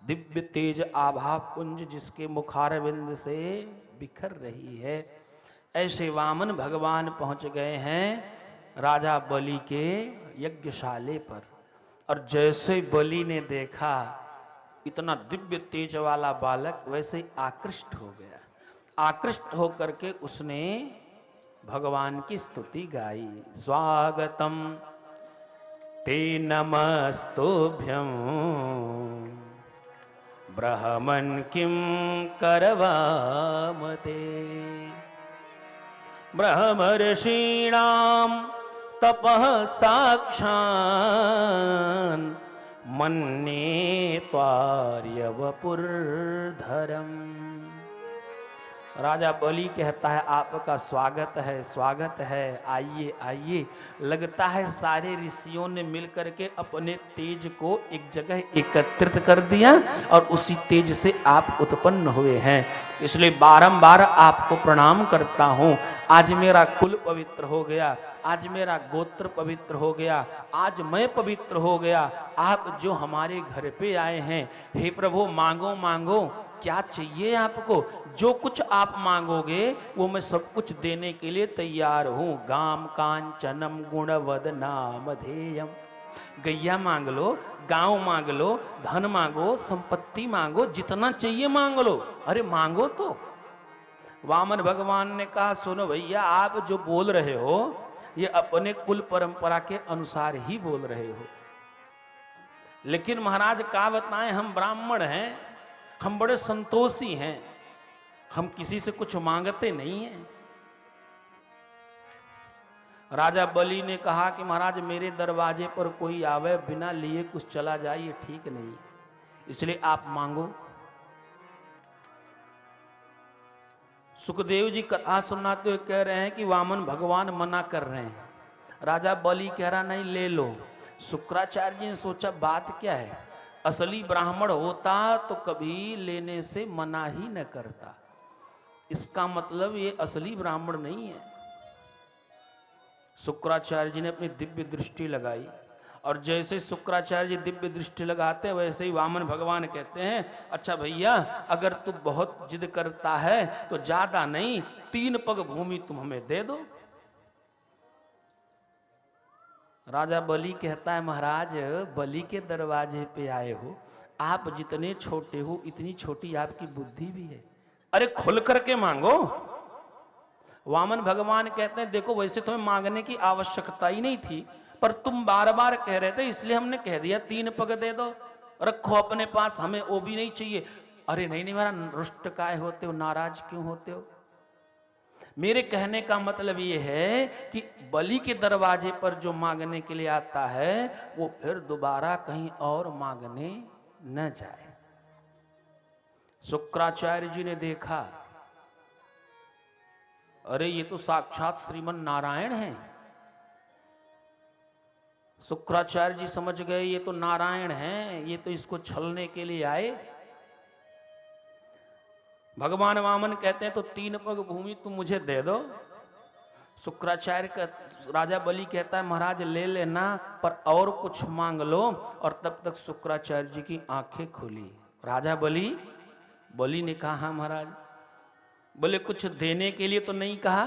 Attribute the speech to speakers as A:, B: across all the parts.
A: दिव्य तेज आभा पुंज जिसके मुखारविंद से बिखर रही है। ऐसे वामन भगवान पहुंच गए हैं राजा बलि के यज्ञशाले पर। और जैसे बलि ने देखा इतना दिव्य तेज वाला बालक, वैसे आकृष्ट हो गया। आकृष्ट होकर के उसने भगवान की स्तुति गाई। स्वागतम ते नमस्तुभ्यं ब्रह्मन् किं करवामते। ब्रह्मर्षीणां तपः साक्षान् मन्ये त्वार्यवपुर्धरम्। राजा बलि कहता है आपका स्वागत है, स्वागत है, आइए आइए। लगता है सारे ऋषियों ने मिलकर के अपने तेज को एक जगह एकत्रित कर दिया और उसी तेज से आप उत्पन्न हुए हैं, इसलिए बारंबार आपको प्रणाम करता हूँ। आज मेरा कुल पवित्र हो गया, आज मेरा गोत्र पवित्र हो गया, आज मैं पवित्र हो गया। आप जो हमारे घर पे आए हैं, हे प्रभु मांगो मांगो, क्या चाहिए आपको? जो कुछ आप मांगोगे वो मैं सब कुछ देने के लिए तैयार हूँ। गाम कांचनम गुणवदनामधेयम। गैया मांग लो, गांव मांग लो, धन मांगो, संपत्ति मांगो, जितना चाहिए मांग लो। अरे मांगो तो। वामन भगवान ने कहा सुनो भैया, आप जो बोल रहे हो ये अपने कुल परंपरा के अनुसार ही बोल रहे हो, लेकिन महाराज क्या बताएं, हम ब्राह्मण हैं, हम बड़े संतोषी हैं, हम किसी से कुछ मांगते नहीं हैं। राजा बलि ने कहा कि महाराज मेरे दरवाजे पर कोई आवे बिना लिए कुछ चला जाए ये ठीक नहीं है, इसलिए आप मांगो। सुखदेव जी कथा सुनाते हुए कह रहे हैं कि वामन भगवान मना कर रहे हैं। राजा बलि कह रहा नहीं ले लो। शुक्राचार्य जी ने सोचा बात क्या है, असली ब्राह्मण होता तो कभी लेने से मना ही न करता, इसका मतलब ये असली ब्राह्मण नहीं है। शुक्राचार्य जी ने अपनी दिव्य दृष्टि लगाई और जैसे शुक्राचार्य जी दिव्य दृष्टि लगाते हैं वैसे ही वामन भगवान कहते हैं अच्छा भैया अगर तू बहुत जिद करता है तो ज्यादा नहीं 3 पग भूमि तुम हमें दे दो। राजा बलि कहता है महाराज बलि के दरवाजे पे आए हो, आप जितने छोटे हो इतनी छोटी आपकी बुद्धि भी है, अरे खुल करके मांगो। वामन भगवान कहते हैं देखो वैसे तुम्हें मांगने की आवश्यकता ही नहीं थी, पर तुम बार बार कह रहे थे इसलिए हमने कह दिया 3 पग दे दो, रखो अपने पास, हमें वो भी नहीं चाहिए। अरे नहीं नहीं मेरा रुष्ट काय होते हो, नाराज क्यों होते हो? मेरे कहने का मतलब ये है कि बलि के दरवाजे पर जो मांगने के लिए आता है वो फिर दोबारा कहीं और मांगने न जाए। शुक्राचार्य जी ने देखा अरे ये तो साक्षात श्रीमन नारायण हैं। शुक्राचार्य जी समझ गए ये तो नारायण हैं, ये तो इसको छलने के लिए आए। भगवान वामन कहते हैं तो 3 पग भूमि तुम मुझे दे दो। शुक्राचार्य का राजा बलि कहता है महाराज ले लेना पर और कुछ मांग लो, और तब तक शुक्राचार्य जी की आंखें खुली। राजा बलि ने कहा हाँ महाराज। बोले कुछ देने के लिए तो नहीं कहा?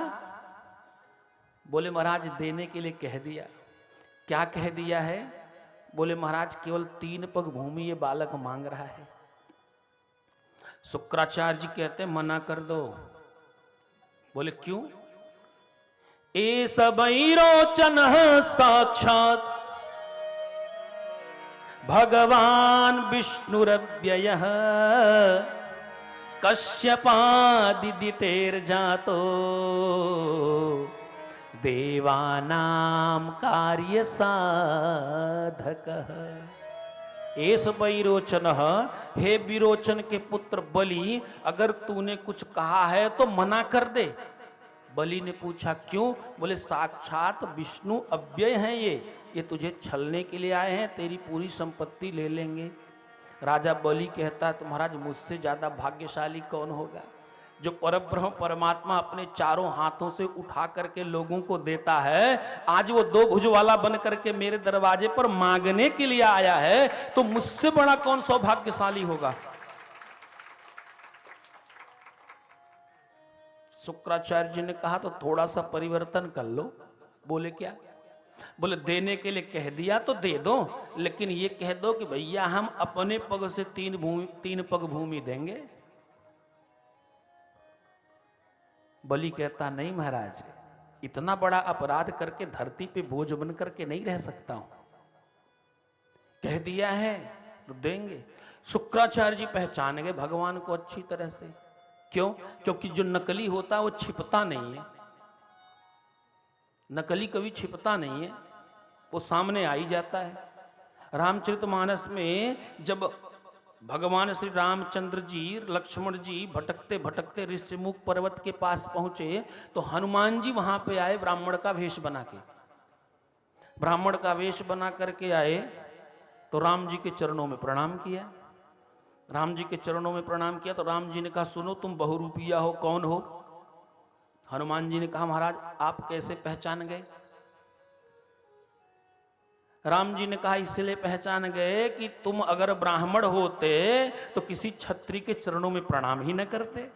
A: बोले महाराज देने के लिए कह दिया। क्या कह दिया है? बोले महाराज केवल 3 पग भूमि ये बालक मांग रहा है। शुक्राचार्य जी कहते हैं मना कर दो। बोले क्यों? ए सबैरोचन साक्षात भगवान विष्णुरव्ययः कश्यपादिदितेर्जातो देवानां कार्य साधकः। एस विरोचन, हे विरोचन के पुत्र बलि अगर तूने कुछ कहा है तो मना कर दे। बलि ने पूछा क्यों? बोले साक्षात विष्णु अव्यय हैं, ये तुझे छलने के लिए आए हैं, तेरी पूरी संपत्ति ले लेंगे। राजा बलि कहता है तो महाराज मुझसे ज्यादा भाग्यशाली कौन होगा? जो परब्रह्म परमात्मा अपने चारों हाथों से उठा करके लोगों को देता है, आज वो दो भुज वाला बन करके मेरे दरवाजे पर मांगने के लिए आया है, तो मुझसे बड़ा कौन सौभाग्यशाली होगा। शुक्राचार्य जी ने कहा तो थोड़ा सा परिवर्तन कर लो। बोले क्या? बोले देने के लिए कह दिया तो दे दो, लेकिन ये कह दो कि भैया हम अपने पग से 3 पग भूमि देंगे। बलि कहता नहीं महाराज, इतना बड़ा अपराध करके धरती पे बोझ बन करके नहीं रह सकता हूं, कह दिया है तो देंगे। शुक्राचार्य जी पहचान गए भगवान को अच्छी तरह से। क्यों? क्योंकि जो नकली होता है वो छिपता नहीं है, नकली कभी छिपता नहीं है, वो सामने आ ही जाता है। रामचरितमानस में जब भगवान श्री रामचंद्र जी लक्ष्मण जी भटकते भटकते ऋषिमुख पर्वत के पास पहुंचे, तो हनुमान जी वहां पे आए ब्राह्मण का वेश बना के। ब्राह्मण का वेश बना करके आए तो राम जी के चरणों में प्रणाम किया। राम जी के चरणों में प्रणाम किया तो राम जी ने कहा सुनो तुम बहुरूपिया हो, कौन हो? हनुमान जी ने कहा महाराज आप कैसे पहचान गए? राम जी ने कहा इसलिए पहचान गए कि तुम अगर ब्राह्मण होते तो किसी क्षत्रिय के चरणों में प्रणाम ही न करते,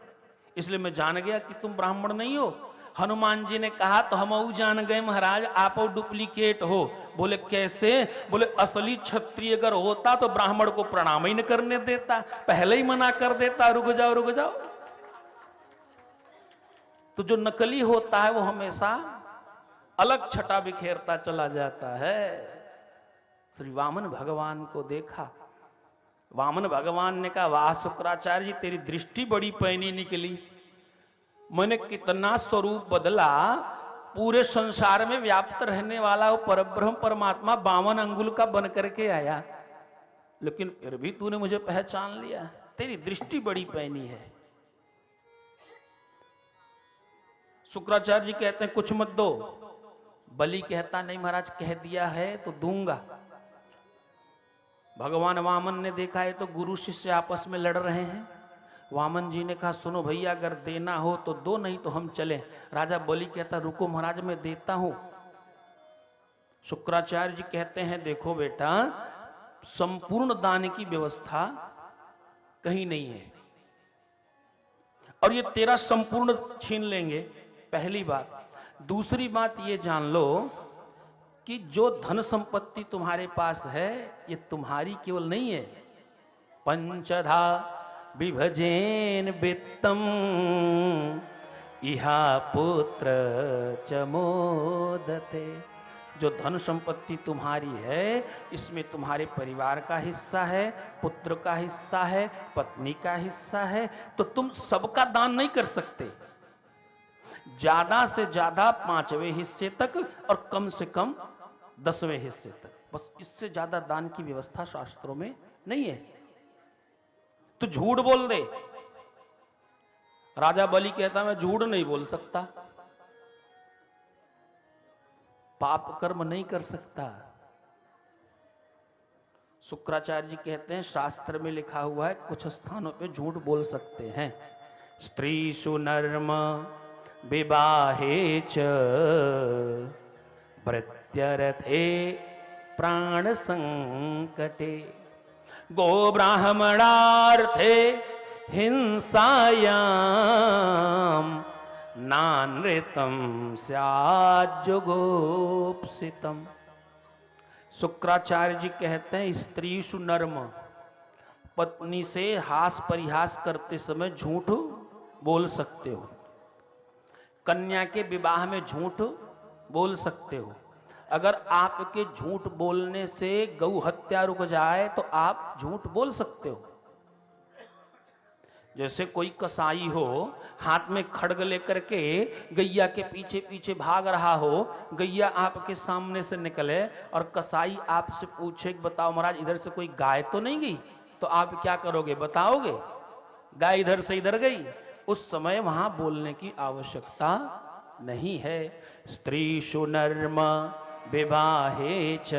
A: इसलिए मैं जान गया कि तुम ब्राह्मण नहीं हो। हनुमान जी ने कहा तो हम जान गए महाराज आप डुप्लीकेट हो। बोले कैसे? बोले असली क्षत्रिय अगर होता तो ब्राह्मण को प्रणाम ही न करने देता, पहले ही मना कर देता रुक जाओ रुक जाओ। तो जो नकली होता है वो हमेशा अलग छटा बिखेरता चला जाता है। श्री वामन भगवान को देखा, वामन भगवान ने कहा वाह शुक्राचार्य जी तेरी दृष्टि बड़ी पैनी निकली, मैंने कितना स्वरूप बदला, पूरे संसार में व्याप्त रहने वाला वो परब्रह्म परमात्मा 52 अंगुल का बन करके आया, लेकिन फिर भी तूने मुझे पहचान लिया, तेरी दृष्टि बड़ी पैनी है। शुक्राचार्य जी कहते हैं कुछ मत दो। बलि कहता नहीं महाराज कह दिया है तो दूंगा। भगवान वामन ने देखा है तो गुरु शिष्य आपस में लड़ रहे हैं। वामन जी ने कहा सुनो भैया अगर देना हो तो दो, नहीं तो हम चलें। राजा बलि कहता रुको महाराज मैं देता हूं। शुक्राचार्य जी कहते हैं देखो बेटा संपूर्ण दान की व्यवस्था कहीं नहीं है और ये तेरा संपूर्ण छीन लेंगे, पहली बात। दूसरी बात ये जान लो कि जो धन संपत्ति तुम्हारे पास है ये तुम्हारी केवल नहीं है। पंचधा विभजेन वित्तम इहा पुत्र च मोदते। जो धन संपत्ति तुम्हारी है इसमें तुम्हारे परिवार का हिस्सा है, पुत्र का हिस्सा है, पत्नी का हिस्सा है, तो तुम सबका दान नहीं कर सकते। ज्यादा से ज्यादा 5वें हिस्से तक और कम से कम 10वें हिस्से तक, बस इससे ज्यादा दान की व्यवस्था शास्त्रों में नहीं है। तो झूठ बोल दे। राजा बलि कहता मैं झूठ नहीं बोल सकता, पाप कर्म नहीं कर सकता। शुक्राचार्य जी कहते हैं शास्त्र में लिखा हुआ है कुछ स्थानों पे झूठ बोल सकते हैं। स्त्रीषु नर्म विवाहे च भृत्यरथे प्राण संकटे गो ब्राह्मणार्थे हिंसायां नानृतम स्याज्जुगोप्सितम। शुक्राचार्य जी कहते हैं स्त्रीषु नर्म, पत्नी से हास परिहास करते समय झूठ बोल सकते हो, कन्या के विवाह में झूठ बोल सकते हो। अगर आपके झूठ बोलने से गौ हत्या रुक जाए तो आप झूठ बोल सकते हो। जैसे कोई कसाई हो हाथ में खड्ग लेकर के गैया के पीछे पीछे भाग रहा हो, गैया आपके सामने से निकले और कसाई आपसे पूछे बताओ महाराज इधर से कोई गाय तो नहीं गई, तो आप क्या करोगे बताओगे? गाय इधर से इधर गई, उस समय वहां बोलने की आवश्यकता नहीं है। स्त्रीषु नर्म विवाहे च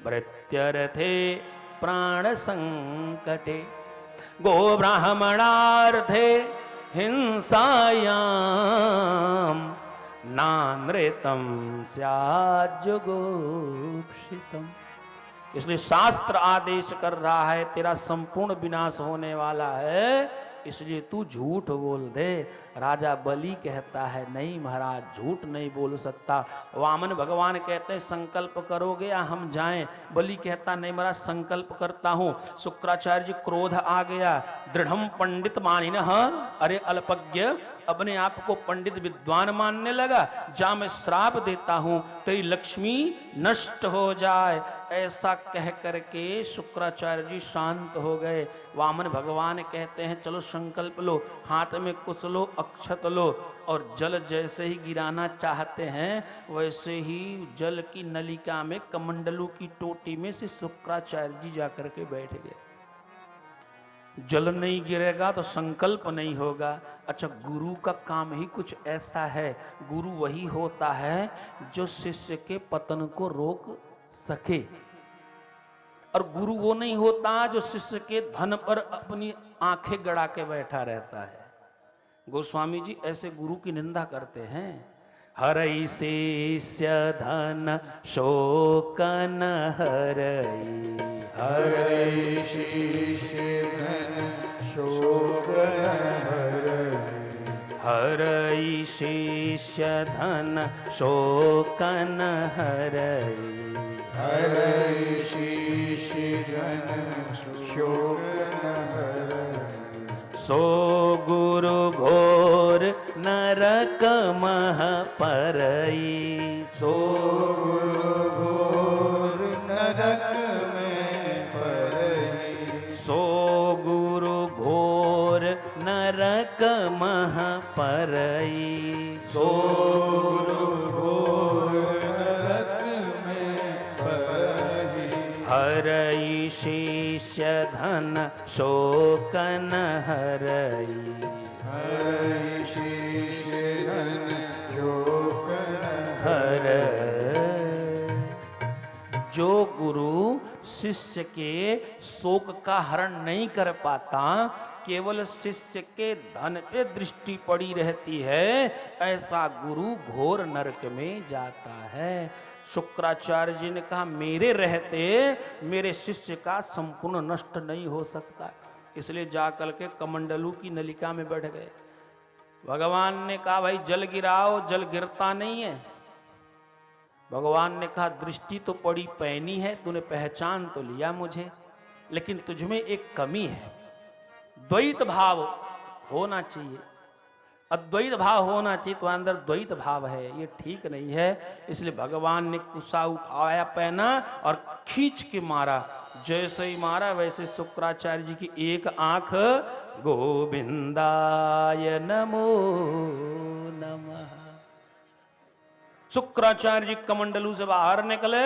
A: भृत्यरथे प्राण संकटे गो ब्राह्मणार्थे हिंसायाम नानृतम स्याज्जुगुप्सितम। इसलिए शास्त्र आदेश कर रहा है तेरा संपूर्ण विनाश होने वाला है, इसलिए तू झूठ बोल दे। राजा बलि कहता है नहीं महाराज, झूठ नहीं बोल सकता। वामन भगवान कहते हैं संकल्प करोगे या हम जाएं? बलि कहता नहीं महाराज संकल्प करता हूं। शुक्राचार्य जी क्रोध आ गया, दृढ़म पंडित मानिनः, अरे अल्पज्ञ, अपने आप को पंडित विद्वान मानने लगा। जा मैं श्राप देता हूं तेरी लक्ष्मी नष्ट हो जाए। ऐसा कह करके शुक्राचार्य जी शांत हो गए। वामन भगवान कहते हैं चलो संकल्प लो, हाथ में कुछ लो, अक्षत लो, और जल जैसे ही गिराना चाहते हैं वैसे ही जल की नलिका में कमंडलू की टोटी में से शुक्राचार्य जी जाकर के बैठ गए। जल नहीं गिरेगा तो संकल्प नहीं होगा। अच्छा, गुरु का काम ही कुछ ऐसा है। गुरु वही होता है जो शिष्य के पतन को रोक सके, और गुरु वो नहीं होता जो शिष्य के धन पर अपनी आंखें गड़ा के बैठा रहता है। गोस्वामी जी ऐसे गुरु की निंदा करते हैं। हरई शिष्य धन शोकन हरई,
B: हरई शिष्य धन शोकन हरई,
A: हरई शिष्य धन शोकन हरई,
B: हरई शिष्य धन शोकन हरई।
A: सो गुरु घोर नरक मह परई,
B: सो गुरु घोर नरक में परई,
A: सो गुरु घोर नरक मह परई,
B: सो गुरु घोर नरक में परई।
A: हरई शिष्य धन शोकन हरई,
B: हरई शिष्य धन शोकन
A: हरई। जो गुरु शिष्य के शोक का हरण नहीं कर पाता, केवल शिष्य के धन पे दृष्टि पड़ी रहती है, ऐसा गुरु घोर नरक में जाता है। शुक्राचार्य जी ने कहा मेरे रहते मेरे शिष्य का संपूर्ण नष्ट नहीं हो सकता, इसलिए जाकर के कमंडलू की नलिका में बैठ गए। भगवान ने कहा भाई जल गिराओ, जल गिरता नहीं है। भगवान ने कहा दृष्टि तो पड़ी पैनी है, तूने पहचान तो लिया मुझे, लेकिन तुझमें एक कमी है, द्वैत भाव होना चाहिए। अद्वैत भाव होना चाहिए, तो अंदर द्वैत भाव है, ये ठीक नहीं है। इसलिए भगवान ने कुसा उठाया पहना और खींच के मारा। जैसे ही मारा वैसे शुक्राचार्य जी की एक आंख गोविंदाय नमो नमः। शुक्राचार्य जी कमंडलू से बाहर निकले,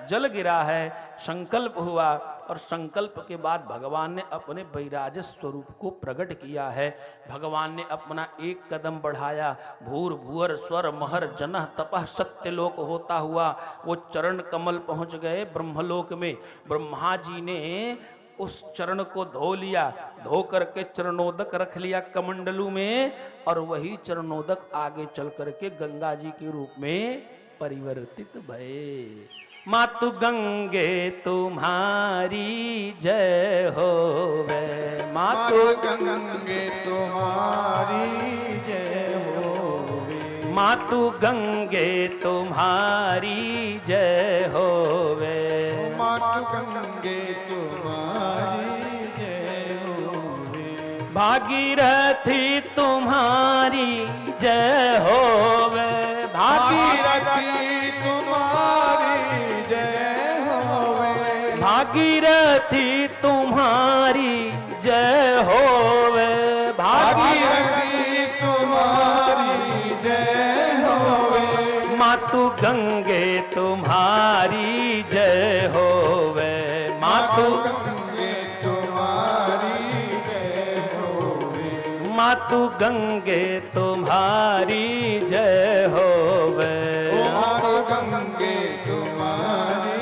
A: जल गिरा है, संकल्प हुआ, और संकल्प के बाद भगवान ने अपने वैराज स्वरूप को प्रकट किया है। भगवान ने अपना एक कदम बढ़ाया, भूर भूअर स्वर महर जनः तपः सत्यलोक होता हुआ वो चरण कमल पहुंच गए ब्रह्मलोक में। ब्रह्मा जी ने उस चरण को धो लिया, धो करके चरणोदक रख लिया कमंडलू में, और वही चरणोदक आगे चल करके गंगा जी के रूप में परिवर्तित भये। मातु गंगे तुम्हारी जय होवे,
B: मातु गंगे तुम्हारी जय होवे,
A: मातु गंगे तुम्हारी जय होवे,
B: मातु गंगे तुम्हारी जय होवे,
A: भागीरथी तुम्हारी जय होवे,
B: भागीरथी तुम्हारी जय होवे,
A: भागीरथी तुम्हारी जय होवे,
B: भागीरथी तुम्हारी जय होवे,
A: मातु गंगे तुम्हारी जय होवे, मातु
B: गंगे तुम्हारी जय होवे,
A: मातु गंगे तुम्हारी जय होवे,
B: मातु गंगे तुम्हारी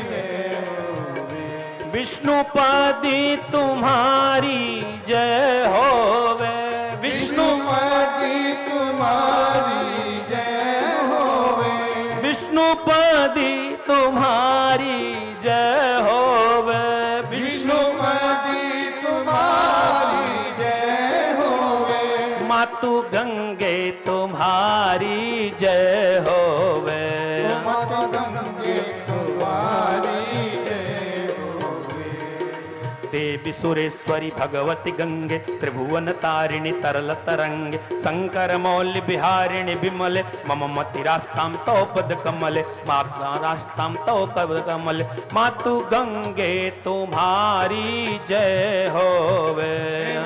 B: जय होवे,
A: विष्णुपदी तुम्हारी जय होवे, विष्णु मातु गंगे तुम्हारी जय होवे।
B: मातु गंगे तुम्हारी जय होवे।
A: देवी सुरेश्वरी भगवती गंगे त्रिभुवन तारिणी तरल तरंगे शंकर मौल्य बिहारिणी विमले मम मति रास्ताम तो पद कमले रास्ताम तो पद कमले मातु गंगे तुम्हारी जय होवे।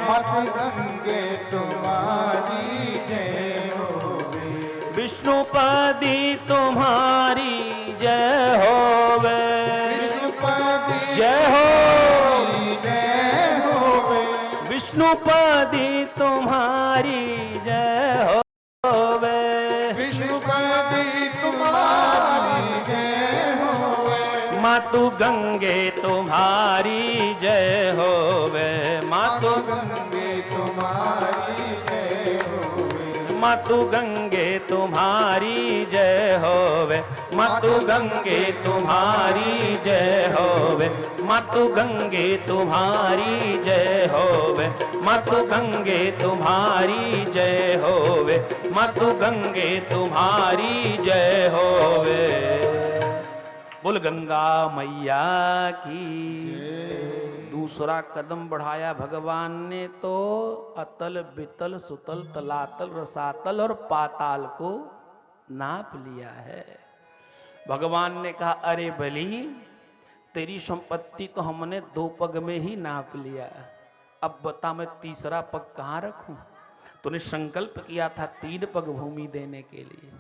B: मातु गंगे तुम्हारी जय होवे।
A: विष्णुपदी तुम्हारी जय होवे।
B: विष्णुपदी
A: जय हो
B: जय होवे।
A: विष्णुपदी तुम्हारी जय होवे।
B: विष्णुपदी तुम्हारी जय होवे।
A: मातु गंगे तुम्हारी जय होवे। मातु
B: गंगे तुम्हारी जय होवे।
A: मातु गंगे तुम्हारी जय होवे। मातु गंगे तुम्हारी जय होवे। मातु गंगे तुम्हारी जय होवे। मातु गंगे तुम्हारी जय होवे। मातु गंगे तुम्हारी जय होवे। बोल गंगा मैया की। दूसरा कदम बढ़ाया भगवान ने तो अतल बितल सुतल तलातल रसातल और पाताल को नाप लिया है। भगवान ने कहा अरे बली तेरी संपत्ति तो हमने 2 पग में ही नाप लिया, अब बता मैं तीसरा पग कहाँ रखूं। तूने संकल्प किया था 3 पग भूमि देने के लिए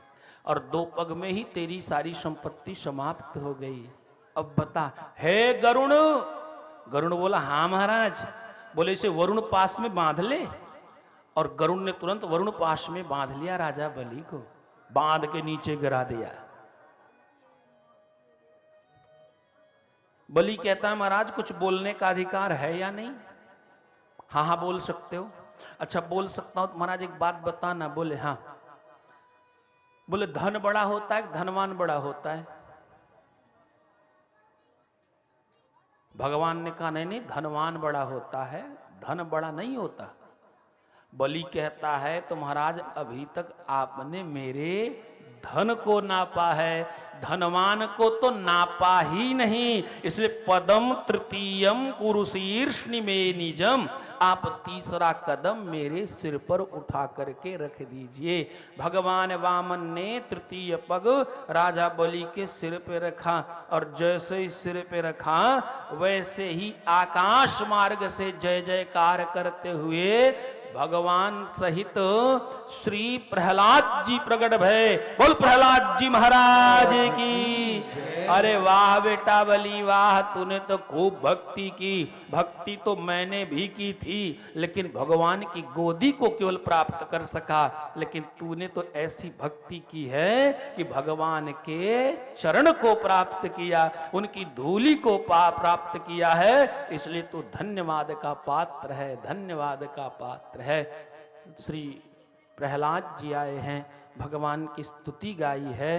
A: और 2 पग में ही तेरी सारी संपत्ति समाप्त हो गई, अब बता। हे गरुण। गरुण बोला हाँ महाराज। बोले इसे वरुण पास में बांध ले। और गरुण ने तुरंत वरुण पास में बांध लिया राजा बलि को, बांध के नीचे गिरा दिया। बलि कहता है महाराज कुछ बोलने का अधिकार है या नहीं। हाँ हाँ बोल सकते हो। अच्छा बोल सकता हूं तो महाराज एक बात बताना। बोले हाँ। बोले धन बड़ा होता है धनवान बड़ा होता है। भगवान ने कहा नहीं नहीं धनवान बड़ा होता है, धन बड़ा नहीं होता। बलि कहता है तो महाराज अभी तक आपने मेरे धन को नापा है, धनवान को तो नापा ही नहीं। इसलिए पदम तृतीयम कुरुशीर्ष्णि में निजम, आप तीसरा कदम मेरे सिर पर उठा करके रख दीजिए। भगवान वामन ने तृतीय पग राजा बलि के सिर पे रखा और जैसे ही सिर पे रखा वैसे ही आकाश मार्ग से जय जयकार करते हुए भगवान सहित श्री प्रहलाद जी प्रकट भय। बोल प्रहलाद जी महाराज की। अरे वाह बेटा बलि वाह, तूने तो खूब भक्ति की। भक्ति तो मैंने भी की थी लेकिन भगवान की गोदी को केवल प्राप्त कर सका, लेकिन तूने तो ऐसी भक्ति की है कि भगवान के चरण को प्राप्त किया, उनकी धूलि को प्राप्त किया है। इसलिए तू धन्यवाद का पात्र है, धन्यवाद का पात्र है। श्री प्रहलाद जी आए हैं, भगवान की स्तुति गाई है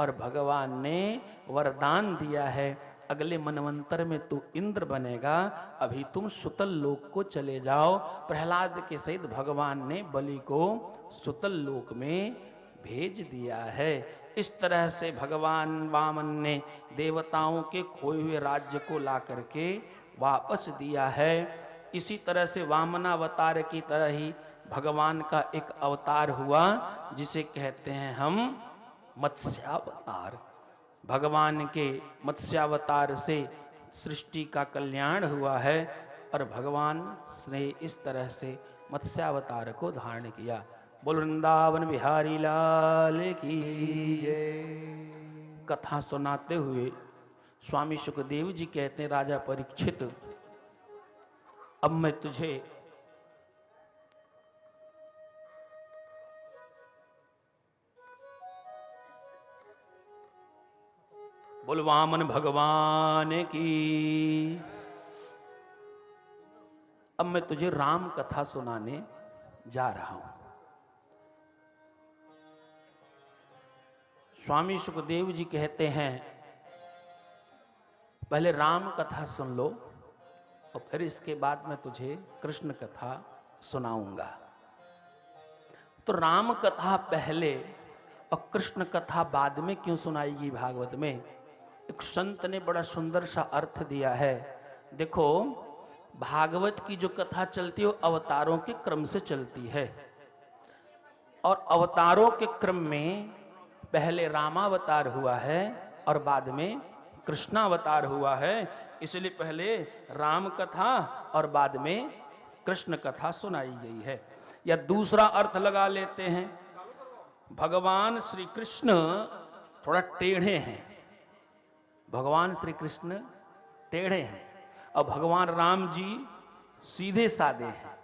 A: और भगवान ने वरदान दिया है अगले मनवंतर में तू इंद्र बनेगा, अभी तुम सुतल लोक को चले जाओ। प्रहलाद के सहित भगवान ने बलि को सुतल लोक में भेज दिया है। इस तरह से भगवान वामन ने देवताओं के खोए हुए राज्य को ला करके वापस दिया है। इसी तरह से वामनावतार की तरह ही भगवान का एक अवतार हुआ जिसे कहते हैं हम मत्स्यावतार। भगवान के मत्स्यावतार से सृष्टि का कल्याण हुआ है और भगवान ने इस तरह से मत्स्यावतार को धारण किया। बोल वृंदावन बिहारी लाल की जय। कथा सुनाते हुए स्वामी सुखदेव जी कहते हैं राजा परीक्षित अब मैं तुझे बोल वामन भगवान की। अब मैं तुझे राम कथा सुनाने जा रहा हूं। स्वामी सुखदेव जी कहते हैं पहले राम कथा सुन लो और फिर इसके बाद मैं तुझे कृष्ण कथा सुनाऊंगा। तो राम कथा पहले और कृष्ण कथा बाद में क्यों सुनाएगी भागवत में? एक संत ने बड़ा सुंदर सा अर्थ दिया है। देखो, भागवत की जो कथा चलती है वो अवतारों के क्रम से चलती है, और अवतारों के क्रम में पहले रामावतार हुआ है और बाद में कृष्णावतार हुआ है। इसलिए पहले राम कथा और बाद में कृष्ण कथा सुनाई गई है। या दूसरा अर्थ लगा लेते हैं, भगवान श्री कृष्ण थोड़ा टेढ़े हैं, भगवान श्री कृष्ण टेढ़े हैं और भगवान राम जी सीधे साधे हैं।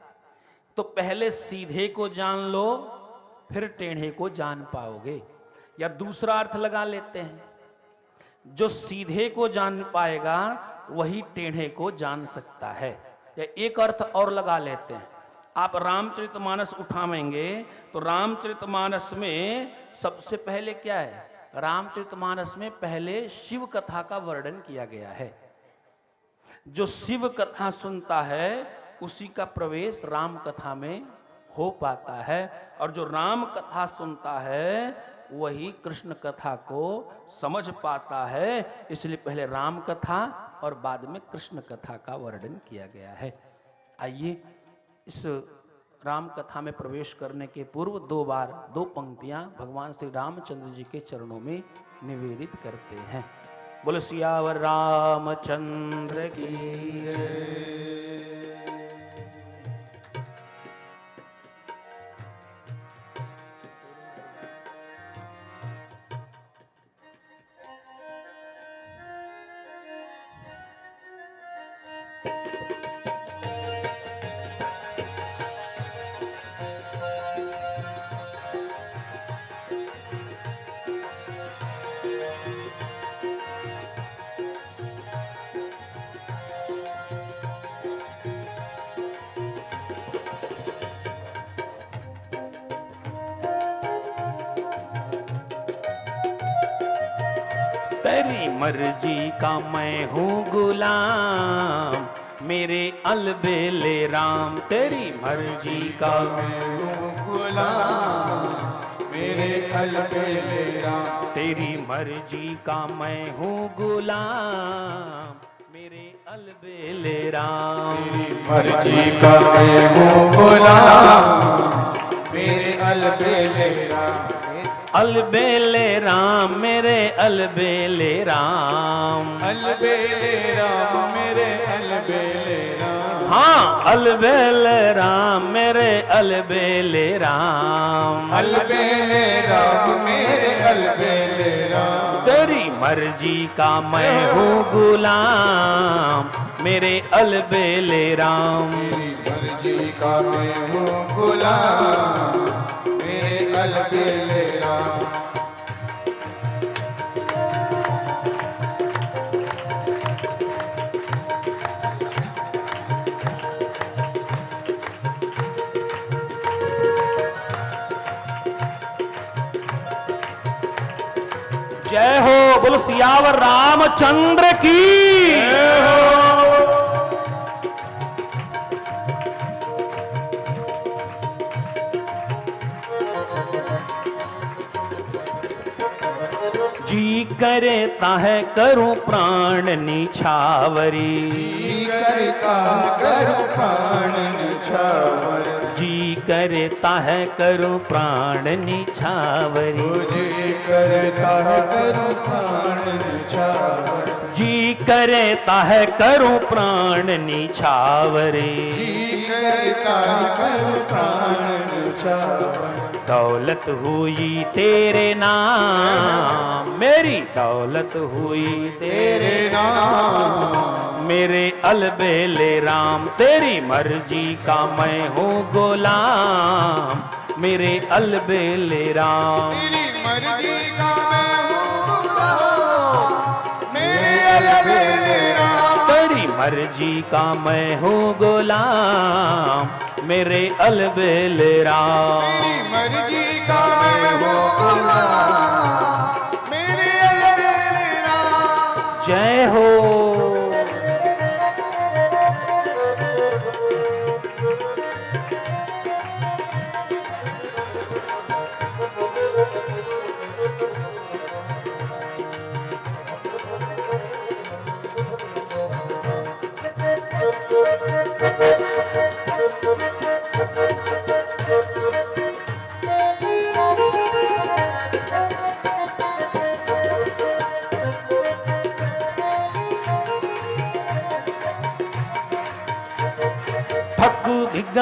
A: तो पहले सीधे को जान लो, फिर टेढ़े को जान पाओगे। या दूसरा अर्थ लगा लेते हैं, जो सीधे को जान पाएगा वही टेढ़े को जान सकता है। या एक अर्थ और लगा लेते हैं, आप रामचरितमानस उठावेंगे तो रामचरितमानस में सबसे पहले क्या है? रामचरितमानस में पहले शिव कथा का वर्णन किया गया है। जो शिव कथा सुनता है उसी का प्रवेश राम कथा में हो पाता है, और जो राम कथा सुनता है वही कृष्ण कथा को समझ पाता है। इसलिए पहले राम कथा और बाद में कृष्ण कथा का वर्णन किया गया है। आइए इस राम कथा में प्रवेश करने के पूर्व दो पंक्तियां भगवान श्री रामचंद्र जी के चरणों में निवेदित करते हैं। बोलो सियावर रामचंद्र की जय। तेरी मर्जी का मैं हूँ गुलाम, मेरे अलबेले राम। तेरी मर्जी का
B: मैं हूँ गुलाम, मेरे अलबेले राम।
A: तेरी मर्जी का मैं हूँ गुलाम, मेरे अलबेले राम।
B: तेरी मर्जी का मैं हूँ गुलाम, मेरे अलबेले राम।
A: अलबेले राम मेरे अलबेले राम।
B: अलबेले राम मेरे अलबेले राम।
A: हाँ, अलबेले राम मेरे अलबेले राम।
B: अलबेले राम मेरे अलबेले राम।
A: तेरी मर्जी का मैं हूँ गुलाम, मेरे अलबेले राम।
B: तेरी मर्जी का मैं हूँ गुलाम, मेरे अलबेले राम।
A: जय हो, बोलो सियावर रामचंद्र की
B: जय हो।
A: जी करे ताहे करूं प्राण निछावरी।
B: जी करता करूं प्राण निछावर।
A: जी करे ताहे करूं प्राण निछावरी।
B: जी करता करूं प्राण निछावर।
A: जी करे ताहे करूं प्राण निछावरी।
B: जी करता करूं प्राण निछावर।
A: दौलत हुई तेरे नाम, मेरी दौलत हुई तेरे
B: नाम।
A: मेरे अलबेले राम। तेरी मर्जी का मैं हूँ गुलाम, मेरे अलबेले राम।
B: तेरी मर्जी का मैं हूँ गुलाम, मेरे अलबेले राम।
A: तेरी मर्जी का मैं हूँ गुलाम, मेरे अलबेले राम।
B: तेरी मर्जी का मैं हूँ गुलाम, मेरे अलबेले राम।
A: जय हो।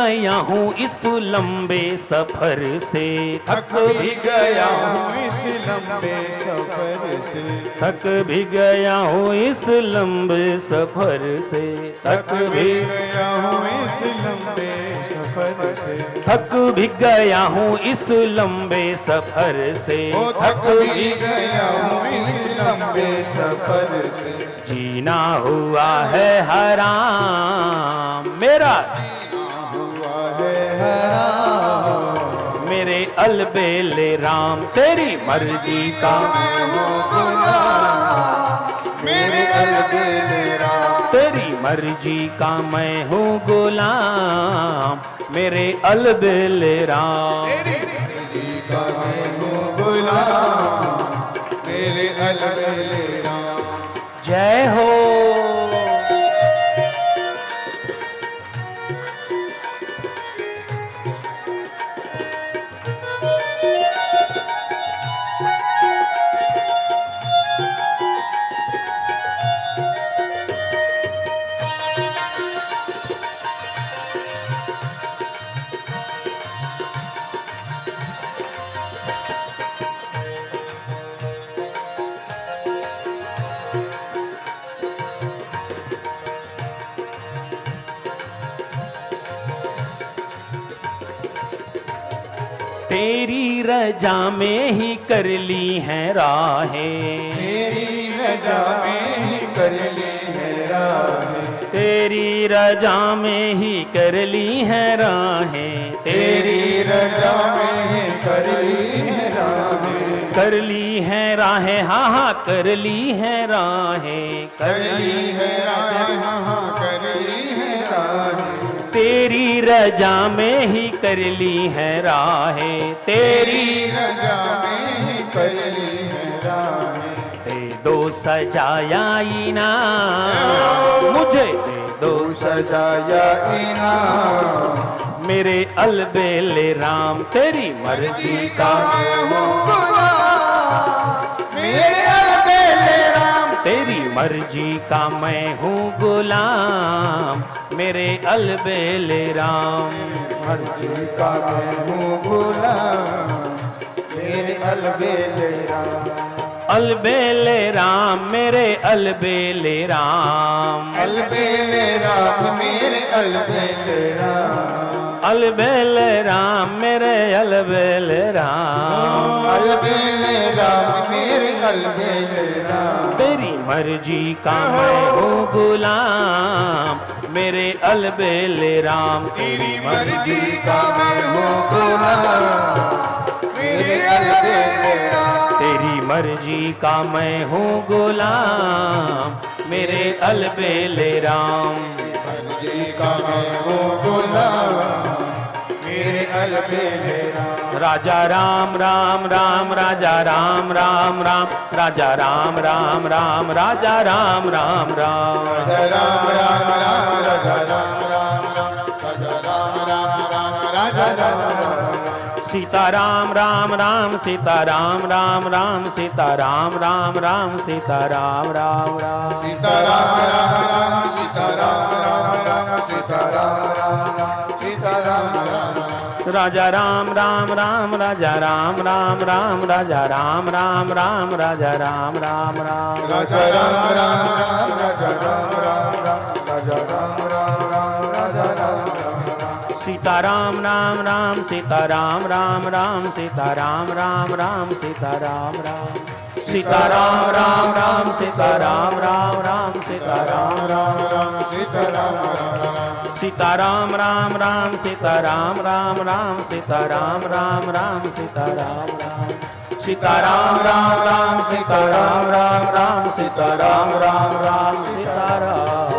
A: गया हूँ इस लंबे सफर से, थक भी गया हूँ
B: इस लंबे सफर से,
A: थक भी गया हूँ इस लंबे सफर से, थक भी
B: गया हूँ इस लंबे सफर से,
A: थक भी गया हूँ इस लंबे सफर से,
B: थक भी गया हूँ इस लंबे सफर से।
A: जीना हुआ है हराम मेरा,
B: हुआ है हराम,
A: मेरे अलबेले राम तेरी मर्जी का
B: मैं हूँ गुलाम, मेरे अलबेले राम,
A: तेरी मर्जी का मैं हूँ गुलाम, मेरे अलबेले राम।
B: तेरी मर्जी का मैं हूँ गुलाम, मेरे अलबेले राम।
A: जय हो। तेरी रजा में ही कर ली हैं राहें,
B: तेरी रजा में ही कर ली है राहें,
A: तेरी रजा में ही कर ली हैं राहें,
B: तेरी रजा में ही कर ली है राहें,
A: कर ली हैं राहें, हाँ हाँ कर ली हैं राहें,
B: कर ली है राहें, हाँ कर ली है राहें,
A: तेरी रजा में ही कर ली हैं राहें, तेरी
B: रजा में ही कर ली है राहें।
A: दे दो सजाया इनाम, मुझे दे दो
B: सजाया इनाम,
A: मेरे अलबेले राम तेरी मर्जी का
B: मैं हूँ गुलाम, मेरे अलबेले राम,
A: तेरी मर्जी का मैं हूँ गुलाम, मेरे अलबेले राम।
B: मर्जी का मैं हूँ गुलाम, मेरे अलबेले राम,
A: अलबेले राम मेरे अलबेले राम,
B: अलबेले राम, मेरे अलबेले राम,
A: अलबेले राम मेरे अलबेले राम,
B: अलबेले राम, मेरे अलबेले राम,
A: तेरी मर्जी का मैं हूँ गुलाम, मेरे अलबेले राम।
B: तेरी मर्जी का मैं हूँ गुलाम, मेरे अलबेले राम,
A: तेरी मर्जी का मैं हूँ गुलाम, मेरे अलबेले राम।
B: मर्जी का मैं हूँ गुलाम, मेरे अलबेले राम,
A: राजा राम राम राम, राजा राम राम राम, राजा राम राम राम, राजा राम राम राम,
B: राजा राम राम राम, राजा राम राम राम, राजा राम राम राम, राजा राम राम,
A: सीता राम राम राम, सीता राम राम राम, सीता राम राम राम, सीता राम राम राम,
B: सीता राम राम राम, सीता राम राम राम, सीता राम राम राम, सीता राम राम राम,
A: राजा राम राम राम, राजा राम राम राम, राजा राम राम राम, राजा राम राम राम,
B: राजा राम राम राम, राजा राम राम राम, राजा राम राम राम, राजा राम राम राम,
A: सीता राम राम राम, सीता राम राम राम, सीता राम राम राम, सीता राम राम, सीता राम राम राम, सीता राम राम राम, सीता राम
B: राम राम, सीता राम राम राम,
A: सीता राम राम राम, सीता राम राम राम, सीता राम राम राम, सीता राम राम, सीता राम राम राम, सीता राम राम राम, सीता राम राम राम, सीता राम।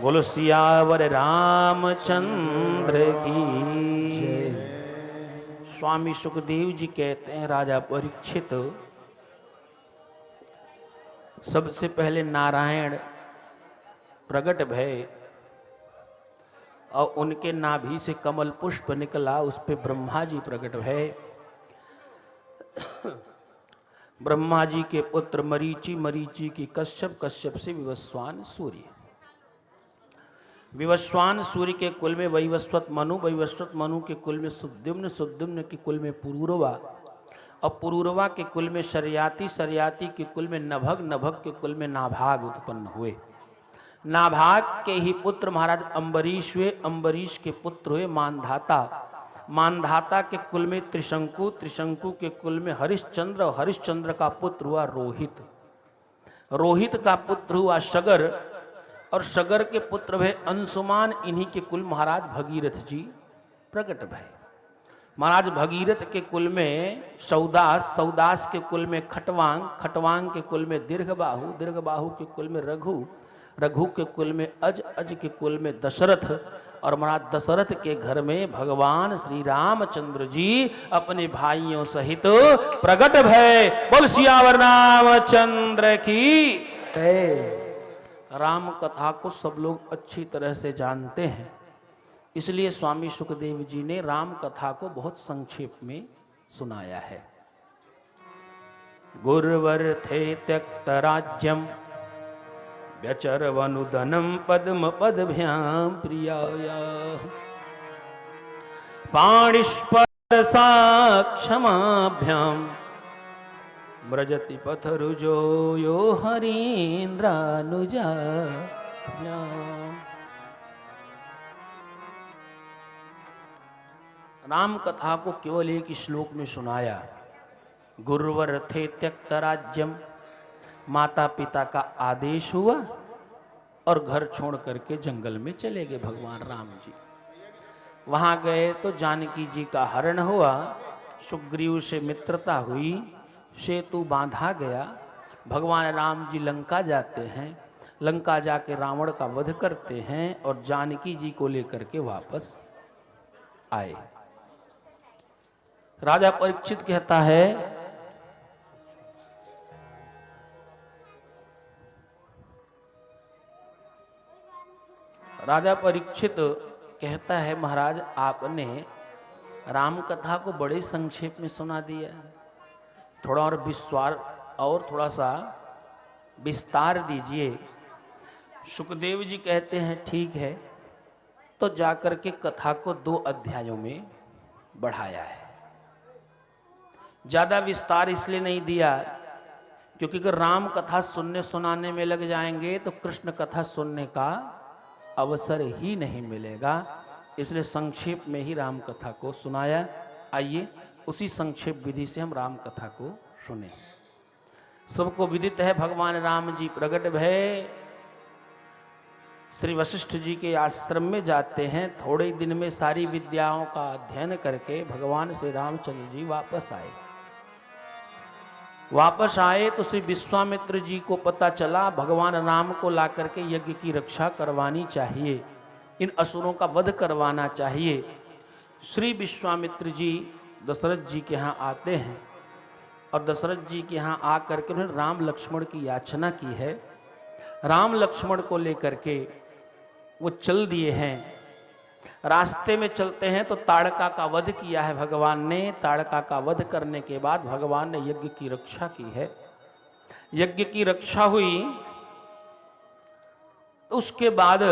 A: बोलो सियावर रामचंद्र की। स्वामी सुखदेव जी कहते हैं राजा परीक्षित, सबसे पहले नारायण प्रकट भय और उनके नाभि से कमल पुष्प निकला, उस पे ब्रह्मा जी प्रकट भय। ब्रह्मा जी के पुत्र मरीचि, मरीचि की कश्यप, कश्यप से विवस्वान सूर्य। विवस्वान सूर्य के कुल में वैवस्वत मनु, वैवस्वत मनु के कुल में सुद्युम्न, सुद्युम्न के कुल में पुरूरवा, और पुरूरवा के कुल में शर्याति, शर्याति के कुल में नभग, नभग के कुल में नाभाग उत्पन्न हुए। नाभाग के ही पुत्र महाराज अम्बरीश हुए, अम्बरीश के पुत्र हुए मानधाता, मानधाता के कुल में त्रिशंकु, त्रिशंकु के कुल में हरिश्चंद्र, और हरिश्चंद्र का पुत्र हुआ रोहित, रोहित का पुत्र हुआ शगर, और शगर के पुत्र भय अंशुमान। इन्हीं के कुल महाराज भगीरथ जी प्रकट भय। महाराज भगीरथ के कुल में सौदास, सौदास के कुल में खटवांग, खटवांग के कुल में दीर्घबाहु, दीर्घबाहु के कुल में रघु, रघु के कुल में अज, अज के कुल में दशरथ, और महाराज दशरथ के घर में भगवान श्री रामचंद्र जी अपने भाइयों सहित प्रकट भय। बोल सियावर रामचंद्र की जय। राम कथा को सब लोग अच्छी तरह से जानते हैं, इसलिए स्वामी सुखदेव जी ने राम कथा को बहुत संक्षेप में सुनाया है। गुरुवर थे त्यक्त राज्यम व्यचरवनुदनम पद्म पदभ्याम प्रियाया पाणिस्पर्शा क्षमाभ्याम व्रजति पथरुजो यो हरीन्द्रानुजा। राम कथा को केवल एक श्लोक में सुनाया। गुरुवर थे त्यक्त राज्यम, माता पिता का आदेश हुआ और घर छोड़ करके जंगल में चले गए भगवान राम जी। वहां गए तो जानकी जी का हरण हुआ, सुग्रीव से मित्रता हुई, सेतु बांधा गया। भगवान राम जी लंका जाते हैं, लंका जाके रावण का वध करते हैं और जानकी जी को लेकर के वापस आए। राजा परीक्षित कहता है, राजा परीक्षित कहता है महाराज आपने राम कथा को बड़े संक्षेप में सुना दिया, थोड़ा और विस्तार और थोड़ा सा विस्तार दीजिए। सुखदेव जी कहते हैं ठीक है, तो जाकर के कथा को 2 अध्यायों में बढ़ाया है। ज्यादा विस्तार इसलिए नहीं दिया क्योंकि अगर राम कथा सुनने सुनाने में लग जाएंगे तो कृष्ण कथा सुनने का अवसर ही नहीं मिलेगा, इसलिए संक्षेप में ही राम कथा को सुनाया। आइए उसी संक्षेप विधि से हम राम कथा को सुने। सबको विदित है भगवान राम जी प्रकट भय, श्री वशिष्ठ जी के आश्रम में जाते हैं। थोड़े दिन में सारी विद्याओं का अध्ययन करके भगवान श्री रामचंद्र जी वापस आए। वापस आए तो श्री विश्वामित्र जी को पता चला भगवान राम को ला करके यज्ञ की रक्षा करवानी चाहिए, इन असुरों का वध करवाना चाहिए। श्री विश्वामित्र जी दशरथ जी के यहाँ आते हैं और दशरथ जी के यहाँ आकर के उन्होंने राम लक्ष्मण की याचना की है। राम लक्ष्मण को लेकर के वो चल दिए हैं। रास्ते में चलते हैं तो ताड़का का वध किया है भगवान ने। ताड़का का वध करने के बाद भगवान ने यज्ञ की रक्षा की है। यज्ञ की रक्षा हुई, उसके बाद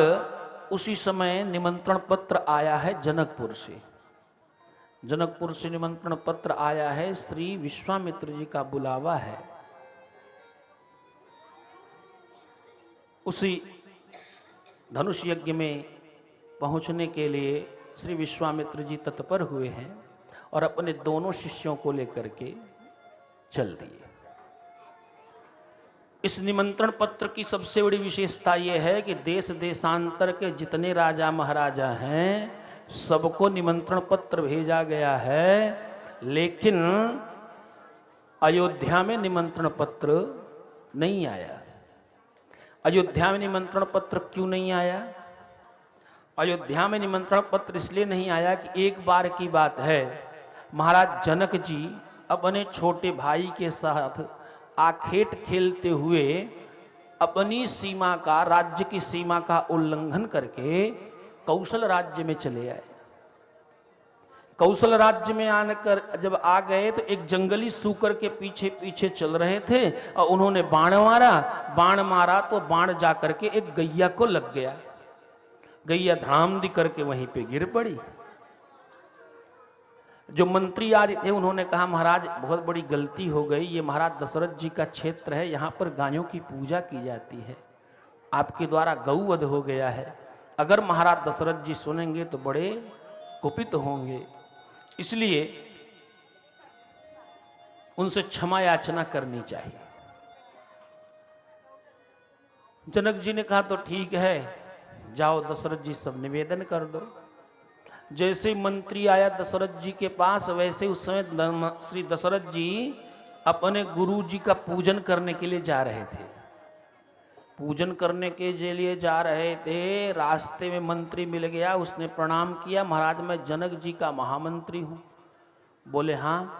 A: उसी समय निमंत्रण पत्र आया है जनकपुर से। जनकपुर से निमंत्रण पत्र आया है, श्री विश्वामित्र जी का बुलावा है। उसी धनुष यज्ञ में पहुंचने के लिए श्री विश्वामित्र जी तत्पर हुए हैं और अपने दोनों शिष्यों को लेकर के चल दिए। इस निमंत्रण पत्र की सबसे बड़ी विशेषता यह है कि देश देशांतर के जितने राजा महाराजा हैं सबको निमंत्रण पत्र भेजा गया है, लेकिन अयोध्या में निमंत्रण पत्र नहीं आया। अयोध्या में निमंत्रण पत्र क्यों नहीं आया? अयोध्या में निमंत्रण पत्र इसलिए नहीं आया कि एक बार की बात है, महाराज जनक जी अपने छोटे भाई के साथ आखेट खेलते हुए अपनी सीमा का, राज्य की सीमा का उल्लंघन करके कौशल राज्य में चले आए। कौशल राज्य में आकर जब आ गए तो एक जंगली सूकर के पीछे पीछे चल रहे थे और उन्होंने बाण मारा। बाण मारा तो बाण जाकर के एक गैया को लग गया। गैया धड़ाम दी करके वहीं पे गिर पड़ी। जो मंत्री आदि थे उन्होंने कहा महाराज बहुत बड़ी गलती हो गई, ये महाराज दशरथ जी का क्षेत्र है, यहाँ पर गायों की पूजा की जाती है, आपके द्वारा गौवध हो गया है। अगर महाराज दशरथ जी सुनेंगे तो बड़े कुपित होंगे, इसलिए उनसे क्षमा याचना करनी चाहिए। जनक जी ने कहा तो ठीक है, जाओ दशरथ जी सब निवेदन कर दो। जैसे मंत्री आया दशरथ जी के पास, वैसे उस समय श्री दशरथ जी अपने गुरु जी का पूजन करने के लिए जा रहे थे। पूजन करने के लिए जा रहे थे, रास्ते में मंत्री मिल गया, उसने प्रणाम किया, महाराज मैं जनक जी का महामंत्री हूँ। बोले हाँ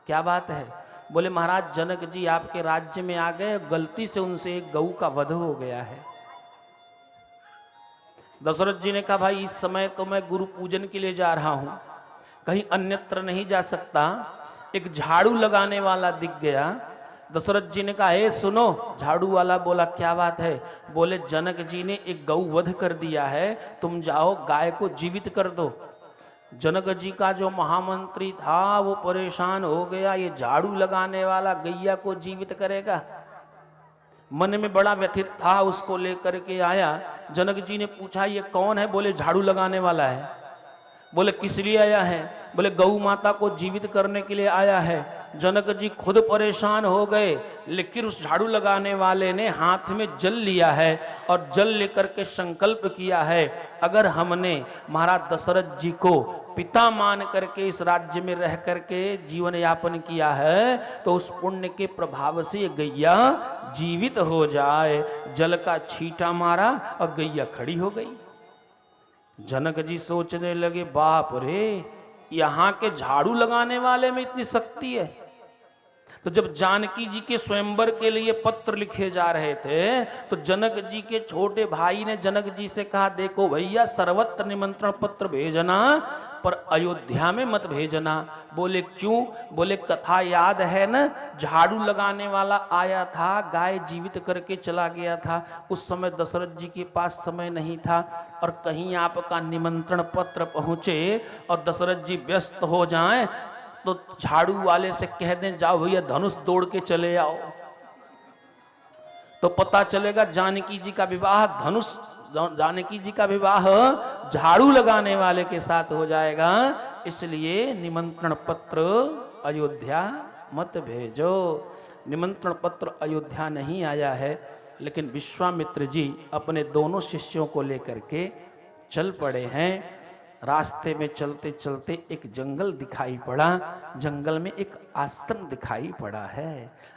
A: क्या बात है? बोले महाराज जनक जी आपके राज्य में आ गए, गलती से उनसे एक गऊ का वध हो गया है। दशरथ जी ने कहा भाई इस समय तो मैं गुरु पूजन के लिए जा रहा हूं, कहीं अन्यत्र नहीं जा सकता। एक झाड़ू लगाने वाला दिख गया। दशरथ जी ने कहा ए सुनो। झाड़ू वाला बोला क्या बात है? बोले जनक जी ने एक गऊ वध कर दिया है, तुम जाओ गाय को जीवित कर दो। जनक जी का जो महामंत्री था वो परेशान हो गया, ये झाड़ू लगाने वाला गैया को जीवित करेगा। मन में बड़ा व्यथित था, उसको लेकर के आया। जनक जी ने पूछा ये कौन है? बोले झाड़ू लगाने वाला है। बोले किस लिए आया है? बोले गौ माता को जीवित करने के लिए आया है। जनक जी खुद परेशान हो गए, लेकिन उस झाड़ू लगाने वाले ने हाथ में जल लिया है और जल लेकर के संकल्प किया है अगर हमने महाराज दशरथ जी को पिता मान करके इस राज्य में रह करके जीवन यापन किया है तो उस पुण्य के प्रभाव से गैया जीवित हो जाए। जल का छींटा मारा और गैया खड़ी हो गई। जनक जी सोचने लगे बाप रे, यहाँ के झाड़ू लगाने वाले में इतनी शक्ति है। तो जब जानकी जी के स्वयंवर के लिए पत्र लिखे जा रहे थे तो जनक जी के छोटे भाई ने जनक जी से कहा देखो भैया सर्वत्र निमंत्रण पत्र भेजना पर अयोध्या में मत भेजना। बोले क्यों? बोले कथा याद है ना, झाड़ू लगाने वाला आया था, गाय जीवित करके चला गया था। उस समय दशरथ जी के पास समय नहीं था और कहीं आपका निमंत्रण पत्र पहुंचे और दशरथ जी व्यस्त हो जाएं तो झाड़ू वाले से कह दें जाओ भैया धनुष दौड़ के चले आओ, तो पता चलेगा जानकी जी का विवाह जानकी जी का विवाह झाड़ू लगाने वाले के साथ हो जाएगा। इसलिए निमंत्रण पत्र अयोध्या मत भेजो। निमंत्रण पत्र अयोध्या नहीं आया है, लेकिन विश्वामित्र जी अपने दोनों शिष्यों को लेकर के चल पड़े हैं। रास्ते में चलते चलते एक जंगल दिखाई पड़ा। जंगल में एक आश्रम दिखाई पड़ा है।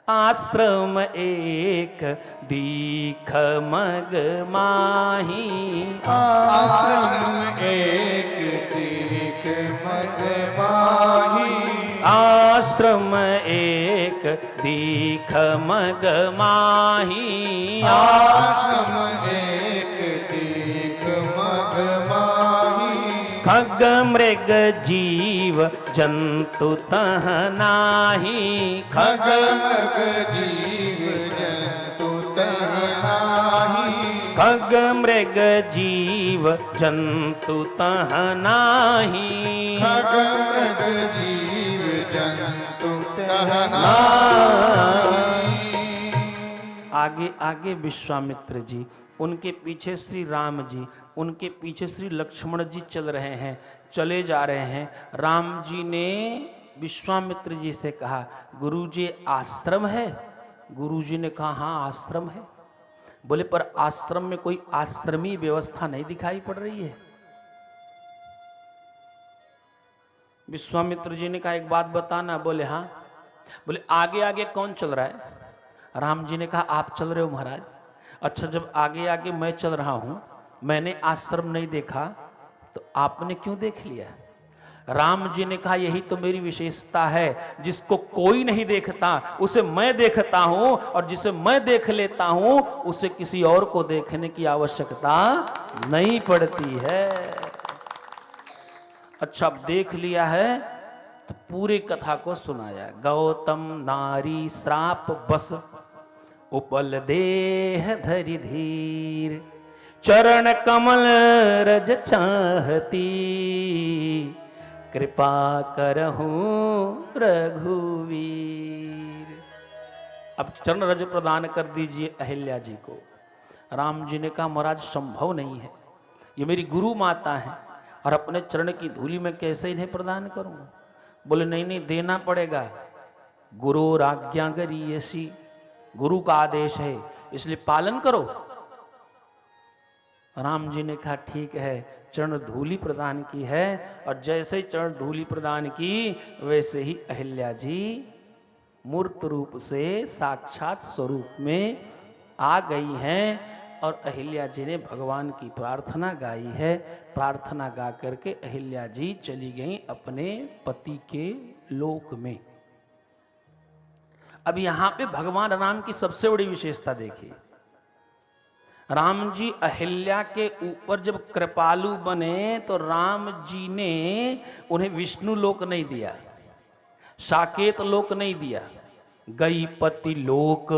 A: आश्रम एक दीख मग माही,
B: आश्रम एक दीख मग माही,
A: आश्रम एक दीख मग माही,
B: आश्रम एक दीख मग माही,
A: खग मृग जीव जंतु तह नाही,
B: खग मृग जीव जंतु तह नाही,
A: खग मृग जीव जंतु तह नाही,
B: खग मृग जीव जंतु तह नाही।
A: आगे आगे विश्वामित्र जी, उनके पीछे श्री राम जी, उनके पीछे श्री लक्ष्मण जी चल रहे हैं, चले जा रहे हैं। राम जी ने विश्वामित्र जी से कहा गुरुजी आश्रम है? गुरुजी ने कहा हाँ आश्रम है। बोले पर आश्रम में कोई आश्रमी व्यवस्था नहीं दिखाई पड़ रही है। विश्वामित्र जी ने कहा एक बात बताना। बोले हाँ। बोले आगे आगे कौन चल रहा है? राम जी ने कहा आप चल रहे हो महाराज। अच्छा जब आगे आगे मैं चल रहा हूं, मैंने आश्रम नहीं देखा तो आपने क्यों देख लिया? राम जी ने कहा यही तो मेरी विशेषता है, जिसको कोई नहीं देखता उसे मैं देखता हूं और जिसे मैं देख लेता हूं उसे किसी और को देखने की आवश्यकता नहीं पड़ती है। अच्छा अब देख लिया है तो पूरी कथा को सुनाया। गौतम नारी श्राप बस उपल देह धरि धीर, चरण कमल रज चाहती, कृपा करहूं रघुवीर। अब चरण रज प्रदान कर दीजिए अहिल्या जी को। राम जी ने कहा महाराज संभव नहीं है, ये मेरी गुरु माता है और अपने चरण की धूलि में कैसे इन्हें प्रदान करूं। बोले नहीं नहीं देना पड़ेगा, गुरु आज्ञा गरीयसी, गुरु का आदेश है इसलिए पालन करो। राम जी ने कहा ठीक है, चरण धूलि प्रदान की है और जैसे ही चरण धूलि प्रदान की वैसे ही अहिल्या जी मूर्त रूप से साक्षात स्वरूप में आ गई हैं और अहिल्या जी ने भगवान की प्रार्थना गाई है। प्रार्थना गा करके अहिल्या जी चली गई अपने पति के लोक में। अब यहां पे भगवान राम की सबसे बड़ी विशेषता देखिए। राम जी अहिल्या के ऊपर जब कृपालु बने तो राम जी ने उन्हें विष्णु लोक नहीं दिया, साकेत लोक नहीं दिया, गई पति लोक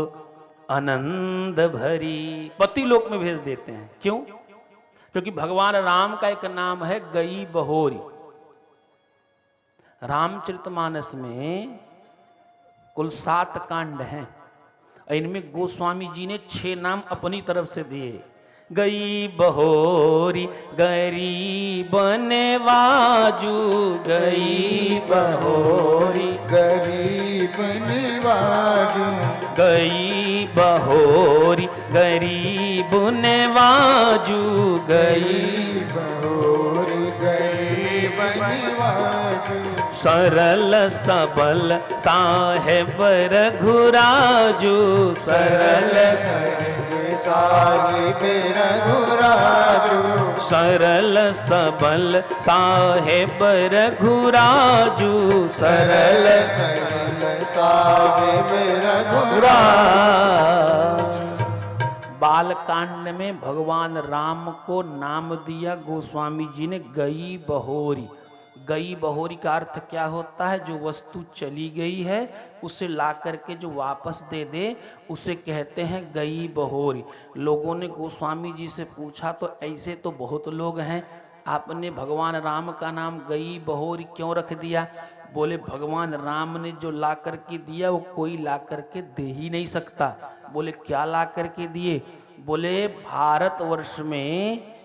A: आनंद भरी, पति लोक में भेज देते हैं। क्यों? क्योंकि भगवान राम का एक नाम है गई बहोरी। रामचरितमानस में कुल 7 कांड हैं, इनमें गोस्वामी जी ने 6 नाम अपनी तरफ से दिए। गई बहोरी गरीब नेवाजू, गई बहोरी
B: गरीब निवाजू,
A: गई बहोरी गरीब नेवाजू, गई
B: बहोरी गरीब निवाजू,
A: सरल सबल साहेब रघुराजू, सरल
B: साहिब रघुराजू,
A: सरल सबल साहेब रघुराजू, सरल
B: साहिब रघुराजू।
A: बालकांड में भगवान राम को नाम दिया गोस्वामी जी ने गई बहोरी। गई बहोरी का अर्थ क्या होता है? जो वस्तु चली गई है उसे ला करके जो वापस दे दे उसे कहते हैं गई बहोरी। लोगों ने गोस्वामी जी से पूछा तो ऐसे तो बहुत लोग हैं, आपने भगवान राम का नाम गई बहोरी क्यों रख दिया? बोले भगवान राम ने जो ला करके दिया वो कोई ला करके दे ही नहीं सकता। बोले क्या ला करके दिए? बोले भारतवर्ष में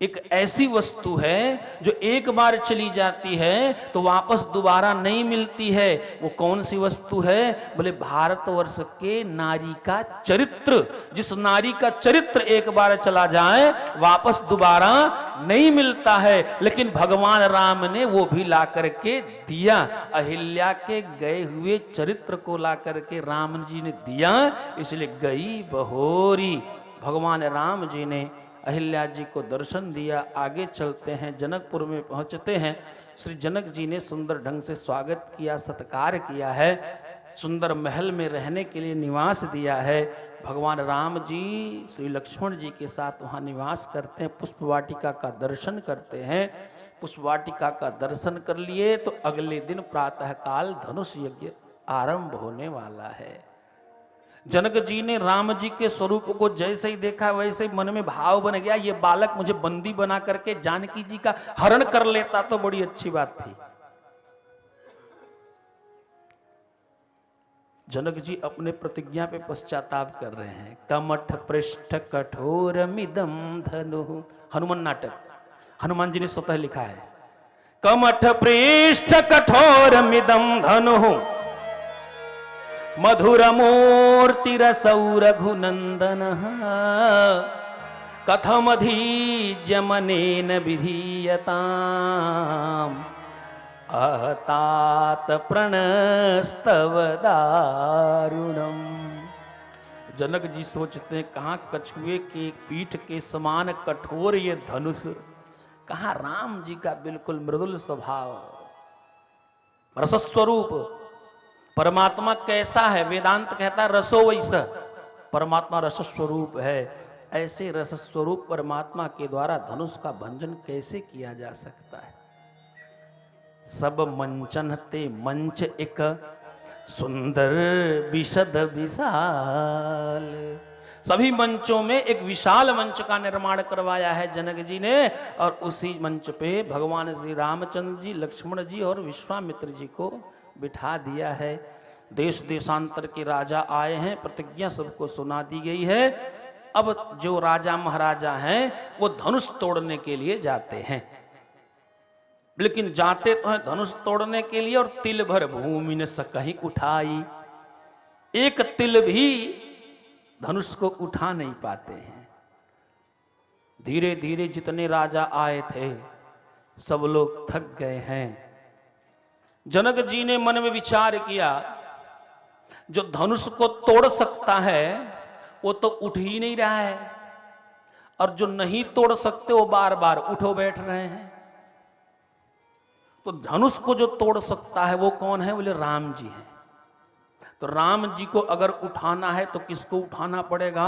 A: एक ऐसी वस्तु है जो एक बार चली जाती है तो वापस दोबारा नहीं मिलती है। वो कौन सी वस्तु है? बोले भारतवर्ष के नारी का चरित्र। जिस नारी का चरित्र एक बार चला जाए वापस दोबारा नहीं मिलता है, लेकिन भगवान राम ने वो भी ला करके दिया। अहिल्या के गए हुए चरित्र को ला करके राम जी ने दिया, इसलिए गई बहोरी। भगवान राम जी ने अहिल्या जी को दर्शन दिया। आगे चलते हैं, जनकपुर में पहुंचते हैं। श्री जनक जी ने सुंदर ढंग से स्वागत किया, सत्कार किया है, सुंदर महल में रहने के लिए निवास दिया है। भगवान राम जी श्री लक्ष्मण जी के साथ वहाँ निवास करते हैं, पुष्प वाटिका का दर्शन करते हैं। पुष्प वाटिका का दर्शन कर लिए तो अगले दिन प्रातःकाल धनुष यज्ञ आरंभ होने वाला है। जनक जी ने राम जी के स्वरूप को जैसे ही देखा वैसे ही मन में भाव बन गया, ये बालक मुझे बंदी बना करके जानकी जी का हरण कर लेता तो बड़ी अच्छी बात थी। जनक जी अपने प्रतिज्ञा पे पश्चाताप कर रहे हैं। कमठ पृष्ठ कठोर मिदम धनु, हनुमान नाटक, हनुमान जी ने स्वतः लिखा है। कमठ पृष्ठ कठोर मिदम धनु, मधुर मूर्ति रसौ रघुनंदन, कथमधीज्यमनेन विधीयताम्, अतात प्रणस्तव दारुणम। जनक जी सोचते हैं कहाँ कछुए के पीठ के समान कठोर ये धनुष, कहाँ राम जी का बिल्कुल मृदुल स्वभाव, रसस्वरूप। परमात्मा कैसा है? वेदांत कहता है रसो वैसा, परमात्मा रसस्वरूप है। ऐसे रसस्वरूप परमात्मा के द्वारा धनुष का भंजन कैसे किया जा सकता है? सब मंचन ते मंच एक सुंदर विशद विशाल, सभी मंचों में एक विशाल मंच का निर्माण करवाया है जनक जी ने, और उसी मंच पे भगवान श्री रामचंद्र जी, लक्ष्मण जी और विश्वामित्र जी को बिठा दिया है। देश देशांतर के राजा आए हैं, प्रतिज्ञा सबको सुना दी गई है। अब जो राजा महाराजा हैं वो धनुष तोड़ने के लिए जाते हैं, लेकिन जाते तो हैं धनुष तोड़ने के लिए, और तिल भर भूमि न सकहीं उठाई, एक तिल भी धनुष को उठा नहीं पाते हैं। धीरे धीरे जितने राजा आए थे सब लोग थक गए हैं। जनक जी ने मन में विचार किया, जो धनुष को तोड़ सकता है वो तो उठ ही नहीं रहा है, और जो नहीं तोड़ सकते वो बार बार उठो बैठ रहे हैं। तो धनुष को जो तोड़ सकता है वो कौन है? बोले राम जी हैं। तो राम जी को अगर उठाना है तो किसको उठाना पड़ेगा?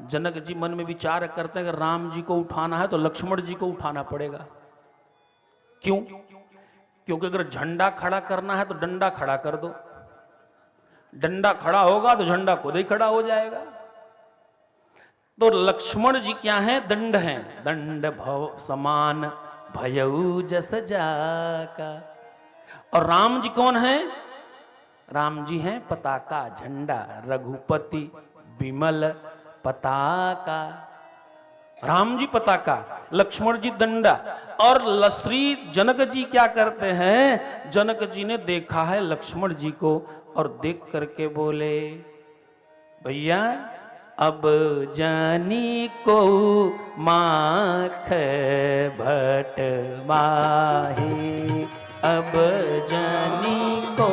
A: जनक जी मन में विचार करते हैं कि राम जी को उठाना है तो लक्ष्मण जी को उठाना पड़ेगा। क्यों? क्योंकि अगर झंडा खड़ा करना है तो डंडा खड़ा कर दो, डंडा खड़ा होगा तो झंडा खुद ही खड़ा हो जाएगा। तो लक्ष्मण जी क्या हैं? दंड हैं। दंड भव समान भयऊ जस जाका। और राम जी कौन है? राम जी हैं पताका, झंडा, रघुपति विमल पताका। राम जी पताका, लक्ष्मण जी दंडा। और श्री जनक जी क्या करते हैं? जनक जी ने देखा है लक्ष्मण जी को और देख करके बोले, भैया अब जानी को माख भट माही, अब जानी को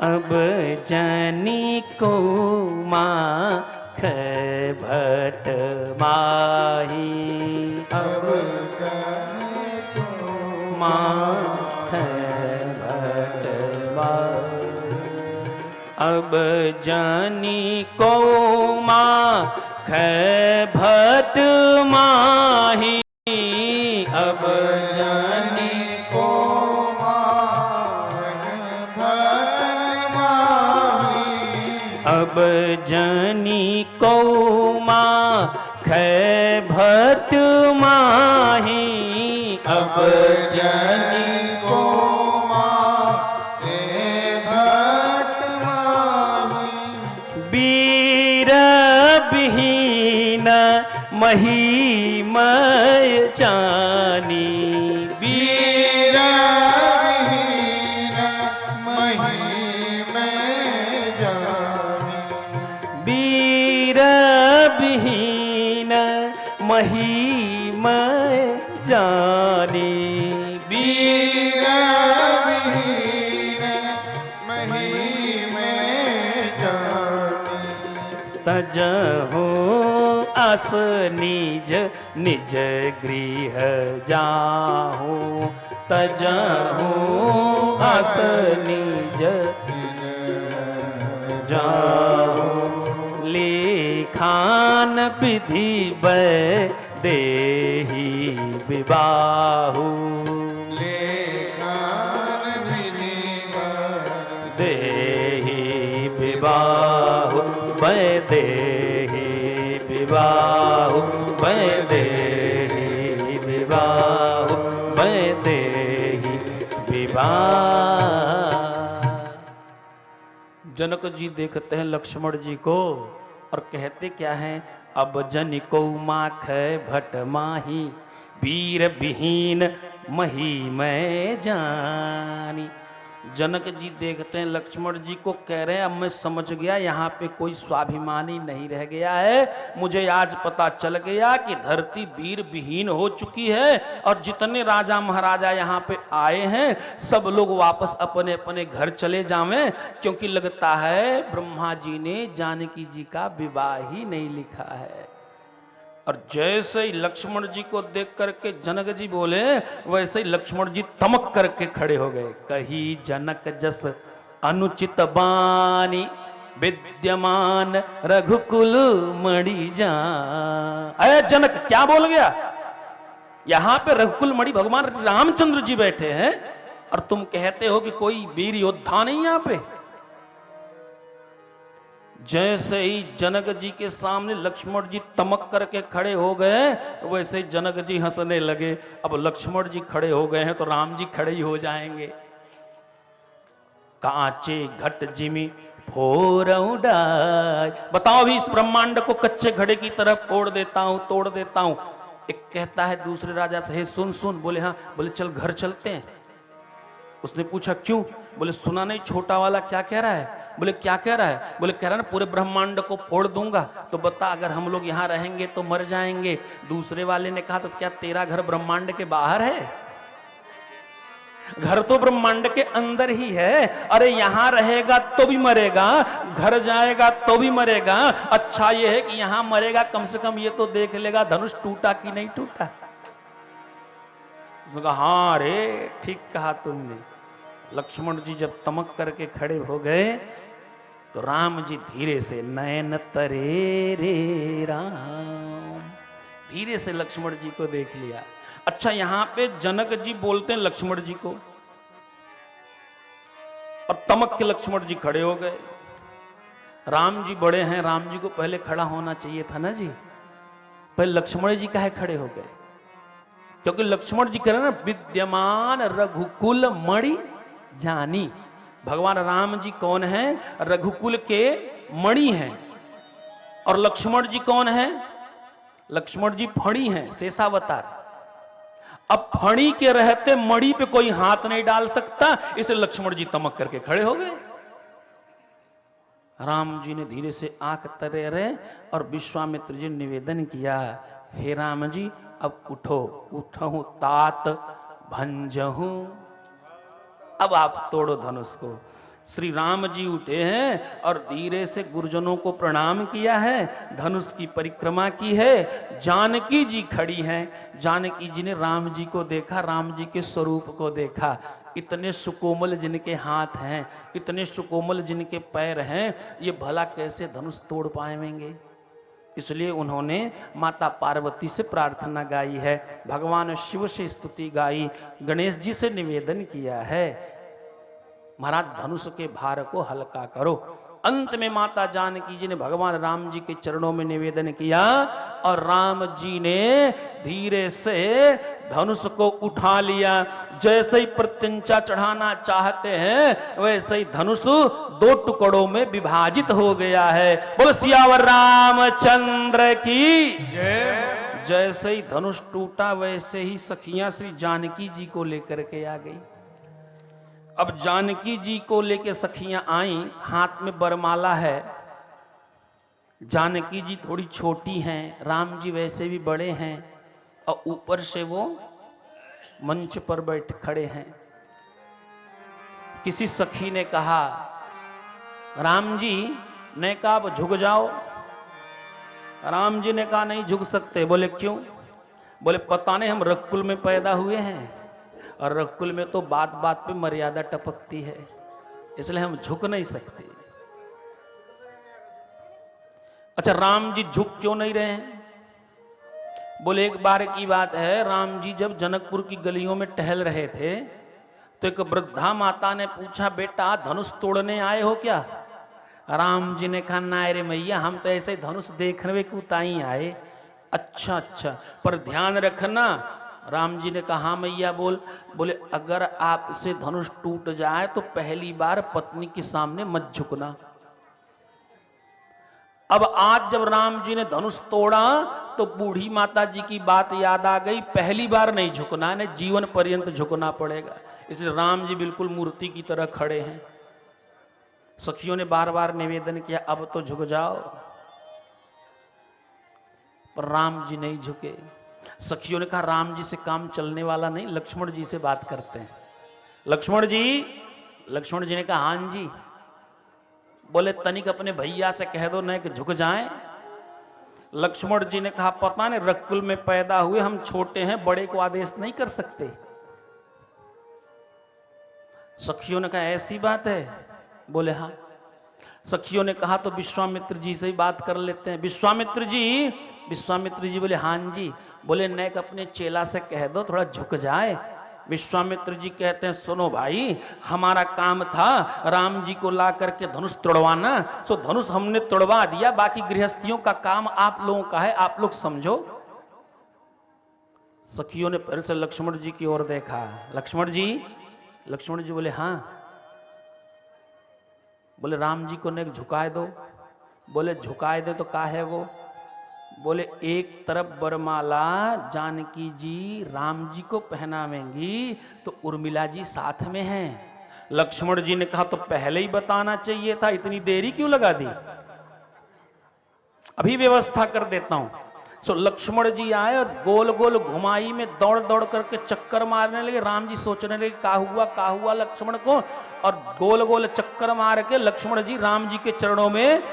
A: अब जानी को माख भट माही, अब जानी को माख भट माही, अब जानी को माख भट माही, अब जानी को अब जानी को माख भट माही, अब जानी को माख भट माही। वीर विहीन महिमय जानी, वीर विहीन महिमय वीर विहीन महिमय जानी, वीर विहीन महिमय जानी। तजहु आस निज निज गृह जाहू, तजहु आस निज जाहू, लेखान विधि देहि विबाहु, लेखान विधि देहि विबाहु, देहि विबाहु, देहि विबाहु, देहि विबाह। जनक जी देखते हैं लक्ष्मण जी को और कहते क्या हैं? अब जन को माख भट माही, वीर विहीन महिमय जानी। जनक जी देखते हैं लक्ष्मण जी को, कह रहे हैं अब मैं समझ गया यहाँ पे कोई स्वाभिमानी नहीं रह गया है। मुझे आज पता चल गया कि धरती वीर विहीन हो चुकी है और जितने राजा महाराजा यहाँ पे आए हैं सब लोग वापस अपने अपने घर चले जावें, क्योंकि लगता है ब्रह्मा जी ने जानकी जी का विवाह ही नहीं लिखा है। और जैसे ही लक्ष्मण जी को देख करके जनक जी बोले, वैसे ही लक्ष्मण जी तमक करके खड़े हो गए। कही जनक जस अनुचित बानी, विद्यमान रघुकुल मणि जान। अरे जनक क्या बोल गया? यहां पे रघुकुल मणि भगवान रामचंद्र जी बैठे हैं और तुम कहते हो कि कोई वीर योद्धा नहीं यहां पे। जैसे ही जनक जी के सामने लक्ष्मण जी तमक करके खड़े हो गए, वैसे ही जनक जी हंसने लगे। अब लक्ष्मण जी खड़े हो गए हैं तो राम जी खड़े ही हो जाएंगे। कांचे घट जिमी फोरऊ डाय, बताओ अभी इस ब्रह्मांड को कच्चे घड़े की तरफ फोड़ देता हूं, तोड़ देता हूं। एक कहता है दूसरे राजा से, हे सुन सुन। बोले हाँ। बोले चल घर चलते हैं। उसने पूछा क्यों? बोले सुना नहीं छोटा वाला क्या कह रहा है? बोले क्या कह रहा है? बोले कह रहा है ना पूरे ब्रह्मांड को फोड़ दूंगा। तो बता अगर हम लोग यहां रहेंगे तो मर जाएंगे। दूसरे वाले ने कहा तो क्या तेरा घर ब्रह्मांड के बाहर है? घर तो ब्रह्मांड के अंदर ही है। अरे यहां रहेगा तो भी मरेगा, घर जाएगा तो भी मरेगा। अच्छा ये है कि यहां मरेगा, कम से कम ये तो देख लेगा धनुष टूटा कि नहीं टूटा। हाँ रे ठीक कहा तुमने। लक्ष्मण जी जब तमक करके खड़े हो गए तो राम जी धीरे से, नयन तरे रे राम, धीरे से लक्ष्मण जी को देख लिया। अच्छा यहां पे जनक जी बोलते हैं लक्ष्मण जी को, और तमक के लक्ष्मण जी खड़े हो गए। राम जी बड़े हैं, राम जी को पहले खड़ा होना चाहिए था ना जी। पहले लक्ष्मण जी काहे खड़े हो गए? क्योंकि लक्ष्मण जी कह रहे ना, विद्यमान रघुकुल मणि जानी। भगवान राम जी कौन है? रघुकुल के मणि हैं। और लक्ष्मण जी कौन है? लक्ष्मण जी फणी हैं, शेषावतार। अब फणी के रहते मणि पे कोई हाथ नहीं डाल सकता, इसलिए लक्ष्मण जी तमक करके खड़े हो गए। राम जी ने धीरे से आंख तरे रहे और विश्वामित्र जी ने निवेदन किया, हे राम जी अब उठो, उठहूं तात भंजहूं, अब आप तोड़ो धनुष को। श्री राम जी उठे हैं और धीरे से गुरुजनों को प्रणाम किया है, धनुष की परिक्रमा की है। जानकी जी खड़ी हैं। जानकी जी ने राम जी को देखा, राम जी के स्वरूप को देखा। इतने सुकोमल जिनके हाथ हैं, इतने सुकोमल जिनके पैर हैं, ये भला कैसे धनुष तोड़ पाएंगे? इसलिए उन्होंने माता पार्वती से प्रार्थना गाई है, भगवान शिव से स्तुति गाई, गणेश जी से निवेदन किया है, महाराज धनुष के भार को हल्का करो। अंत में माता जानकी जी ने भगवान राम जी के चरणों में निवेदन किया और राम जी ने धीरे से धनुष को उठा लिया। जैसे ही प्रत्यंचा चढ़ाना चाहते हैं वैसे ही धनुष दो टुकड़ों में विभाजित हो गया है। बोलो सियावर रामचंद्र की जय। जैसे ही धनुष टूटा वैसे ही सखियां श्री जानकी जी को लेकर के आ गई। अब जानकी जी को लेके सखियां आई, हाथ में बरमाला है। जानकी जी थोड़ी छोटी हैं, राम जी वैसे भी बड़े हैं, और ऊपर से वो मंच पर बैठ खड़े हैं। किसी सखी ने कहा, राम जी ने कहा अब झुक जाओ। राम जी ने कहा नहीं झुक सकते। बोले क्यों? बोले पता नहीं, हम रघुकुल में पैदा हुए हैं और रघुकुल में तो बात बात पे मर्यादा टपकती है, इसलिए हम झुक नहीं सकते। अच्छा राम जी झुक क्यों नहीं रहे हैं? बोले एक बार की बात है, राम जी जब जनकपुर की गलियों में टहल रहे थे तो एक वृद्धा माता ने पूछा, बेटा धनुष तोड़ने आए हो क्या? राम जी ने कहा ना रे मैया, हम तो ऐसे धनुष देखने को ताई आए। अच्छा अच्छा, पर ध्यान रखना। राम जी ने कहा हाँ मैया बोल। बोले अगर आपसे धनुष टूट जाए तो पहली बार पत्नी के सामने मत झुकना। अब आज जब राम जी ने धनुष तोड़ा तो बूढ़ी माता जी की बात याद आ गई, पहली बार नहीं झुकना है, जीवन पर्यंत झुकना पड़ेगा। इसलिए राम जी बिल्कुल मूर्ति की तरह खड़े हैं। सखियों ने बार बार निवेदन किया अब तो झुक जाओ, पर राम जी नहीं झुके। सखियों ने कहा राम जी से काम चलने वाला नहीं, लक्ष्मण जी से बात करते हैं। लक्ष्मण जी ने कहा हाँ जी। बोले तनिक अपने भैया से कह दो न कि झुक जाएं। लक्ष्मण जी ने कहा पता नहीं, रघुकुल में पैदा हुए, हम छोटे हैं, बड़े को आदेश नहीं कर सकते। सखियों ने कहा ऐसी बात है? बोले हाँ। सखियों ने कहा तो विश्वामित्र जी से ही बात कर लेते हैं। विश्वामित्र जी बोले हाँ जी। बोले नेक अपने चेला से कह दो थोड़ा झुक जाए। विश्वामित्र जी कहते हैं सुनो भाई, हमारा काम था राम जी को ला करके धनुष तोड़वाना, सो धनुष हमने तोड़वा दिया, बाकी गृहस्थियों का काम आप लोगों का है, आप लोग समझो। सखियों ने फिर से लक्ष्मण जी की ओर देखा। लक्ष्मण जी बोले हाँ। बोले राम जी को नेक झुकाए दो। बोले झुकाए दे तो का है वो? बोले एक तरफ वरमाला जानकी जी राम जी को पहनावेंगी तो उर्मिला जी साथ में हैं। लक्ष्मण जी ने कहा तो पहले ही बताना चाहिए था, इतनी देरी क्यों लगा दी? अभी व्यवस्था कर देता हूं। सो लक्ष्मण जी आए और गोल गोल घुमाई में दौड़ दौड़ करके चक्कर मारने लगे। राम जी सोचने लगे का हुआ लक्ष्मण को, और गोल गोल चक्कर मार के लक्ष्मण जी राम जी के चरणों में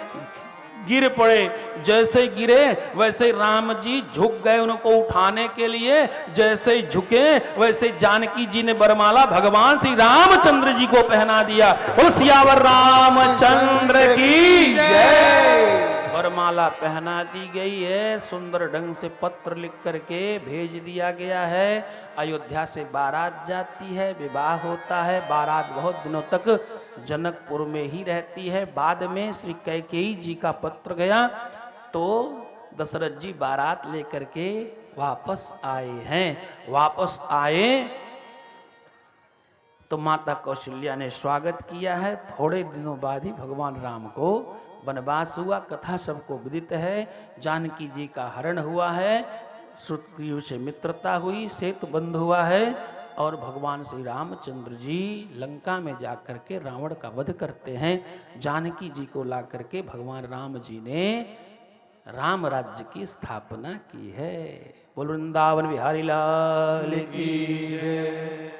A: गिर पड़े। जैसे ही गिरे वैसे ही राम जी झुक गए उनको उठाने के लिए। जैसे ही झुके वैसे ही जानकी जी ने वरमाला भगवान श्री रामचंद्र जी को पहना दिया। बोलो सियावर रामचंद्र की जय। वरमाला पहना दी गई है, सुंदर ढंग से पत्र लिख करके भेज दिया गया है। अयोध्या से बारात जाती है, विवाह होता है। बारात बहुत दिनों तक जनकपुर में ही रहती है। बाद में श्री कैकेयी जी का पत्र गया तो दशरथ जी बारात लेकर के वापस आए हैं। वापस आए तो माता कौशल्या ने स्वागत किया है। थोड़े दिनों बाद ही भगवान राम को वनवास हुआ। कथा सबको विदित है। जानकी जी का हरण हुआ है, सुग्रीव से मित्रता हुई, सेतु बंध हुआ है, और भगवान श्री रामचंद्र जी लंका में जाकर के रावण का वध करते हैं। जानकी जी को ला करके भगवान राम जी ने राम राज्य की स्थापना की है। बोल वृंदावन बिहारी लाल की जय।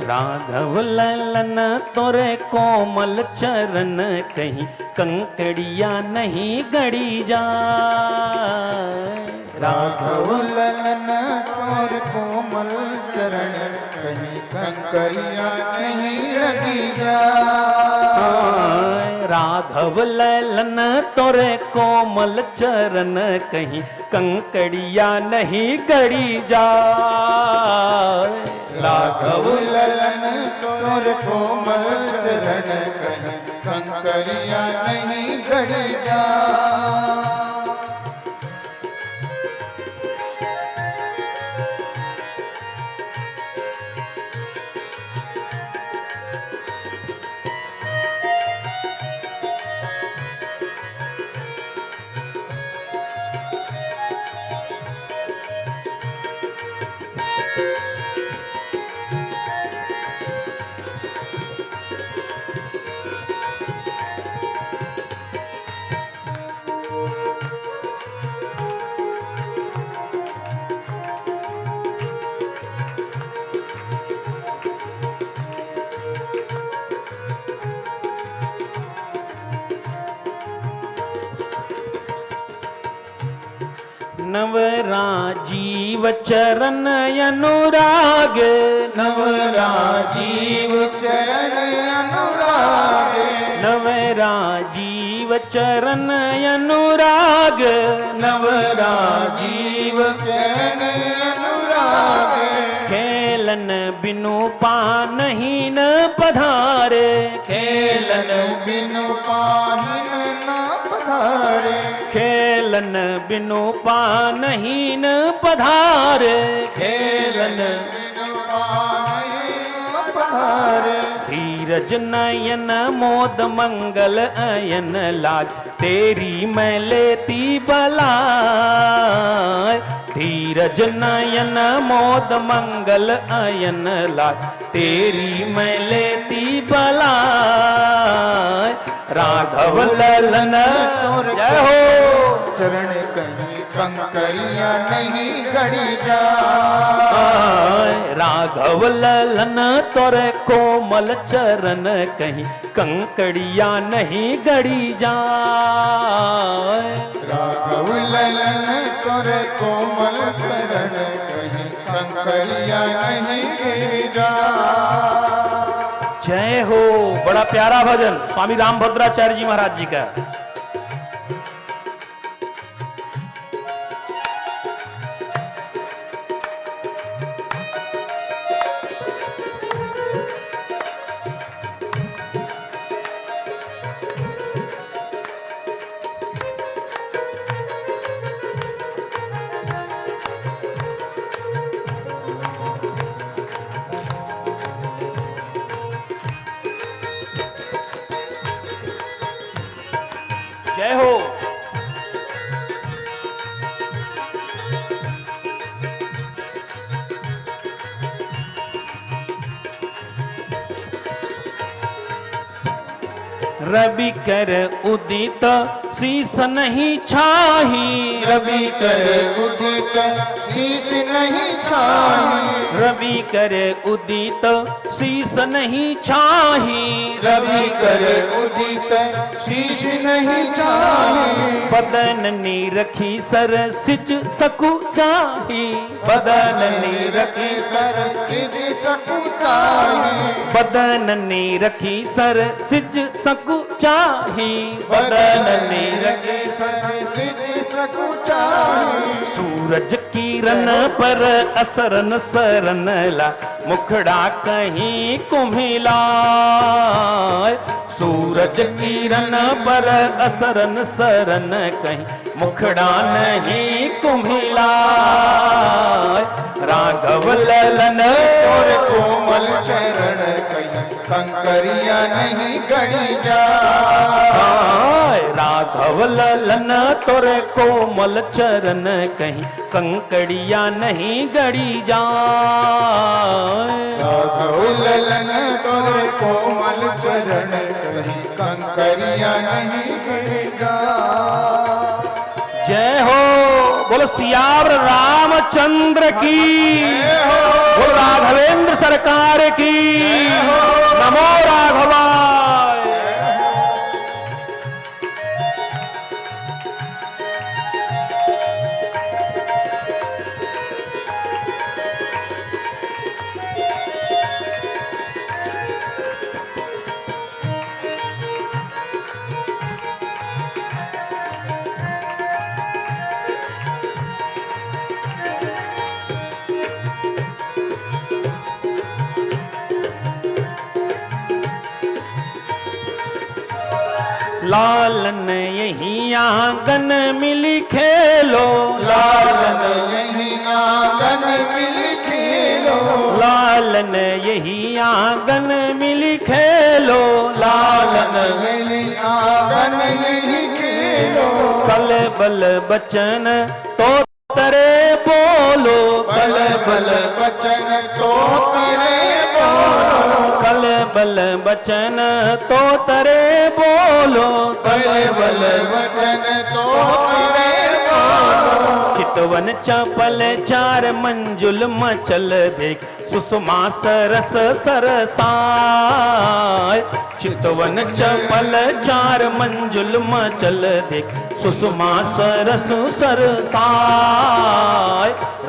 A: राघव ललन तोरे कोमल चरण, कहीं कंकड़िया नहीं गड़ी जाए।
B: राघव ललन तोरे कोमल चरण, कहीं कंकड़िया नहीं लगी जाए।
A: राघव ललन तोरे कोमल चरण, कहीं कंकड़िया नहीं गड़ी जाए।
B: राघव ललन तोर कोमल चरण, कहीं कंकड़िया नहीं गड़ी जाए।
A: नवराजीव चरण अनुराग,
B: नवराजीव चरण अनुराग,
A: नवराजीव चरण अनुराग,
B: नवराजीव चरण अनुराग।
A: खेलन बिनु पानहि न पधारे,
B: खेलन बिनु पाहिन न पधारे,
A: खेलन बिनु पानहि न पधारे,
B: खेलन बिनु पाहिन न पधारे।
A: धीरज नयन मोद मंगल अयन लाग, तेरी मैं लेती बलाय। धीरज नयन मोद मंगल अयन लाग, तेरी मैं लेती बलाय। राघव ललन जय हो।
B: चरण कहीं कंकरिया नहीं गड़ी जाए।
A: राघव ललन तोरे कोमल चरण कहीं कंकड़िया नहीं गड़ी जाए।
B: राघव ललन तोरे कोमल चरण कहीं कंकरिया नहीं गिर जाए।
A: जय हो। बड़ा प्यारा भजन स्वामी रामभद्राचार्य जी महाराज जी का। जय हो। रवि कर उदित शीस नहीं छाही।
B: रवि कर उदित शीश नहीं छाही।
A: रवि कर उदित शीस नहीं छाही।
B: रवि कर उदित शीश नहीं छाही।
A: बदन निरखी सर सिज सकु चाही।
B: बदन निरखी सर सिज सकु चाही।
A: बदन निरखी सर सिज सकु चाही।
B: बदन निरखी सर सिज सकु चाही।
A: सूरज किरण पर असरन सरन ला मुखड़ा कहीं कुम्हिला। सूरज किरण पर असरन सरन कहीं मुखड़ा नहीं कुम्हिला। राघव ललन
B: और कोमल चरण कहीं कंकरिया नहीं गड़ी जाए।
A: राघव ललन तोरे कोमल चरण कहीं कंकड़िया नहीं गड़ी जाए।
B: राघव ललन तोरे कोमल चरण कहीं कंकरिया नहीं गिर जाए।
A: जय हो। बोलो सियावर रामचंद्र की। बोलो राघवेंद्र सरकार की। नमो राघवाय। लालन यही आंगन मिली खेलो।
B: लालन यही आंगन मिली खेलो।
A: लालन यही आंगन मिली खेलो।
B: लालन यही आंगन मिली खेलो।
A: कल बल बचन तो तरे बोलो।
B: बल बल बचन तो तेरे बोलो।
A: कल बल बचन तो तरे बोलो।
B: बल बल बचन तो तेरे बोलो।
A: चितवन चपल चार मंजुल मचल देख सुषमा सरस सरसाय। चितवन चपल चार मंजुल मचल देख सुषमा सरस सरसाय।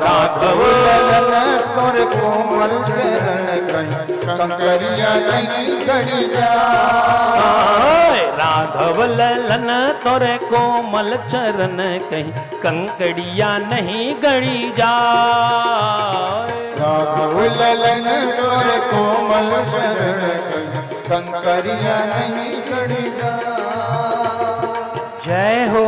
A: राघव
B: ललन तोर कोमल चरण कहीं कंकरिया नहीं गड़ी जाए।
A: राघव ललन तोरे कोमल चरण कहीं कंकड़िया नहीं गड़ी जाए।
B: राघव ललन तोर कोमल चरण कहीं कंकरिया नहीं गड़ी जाए।
A: जय हो।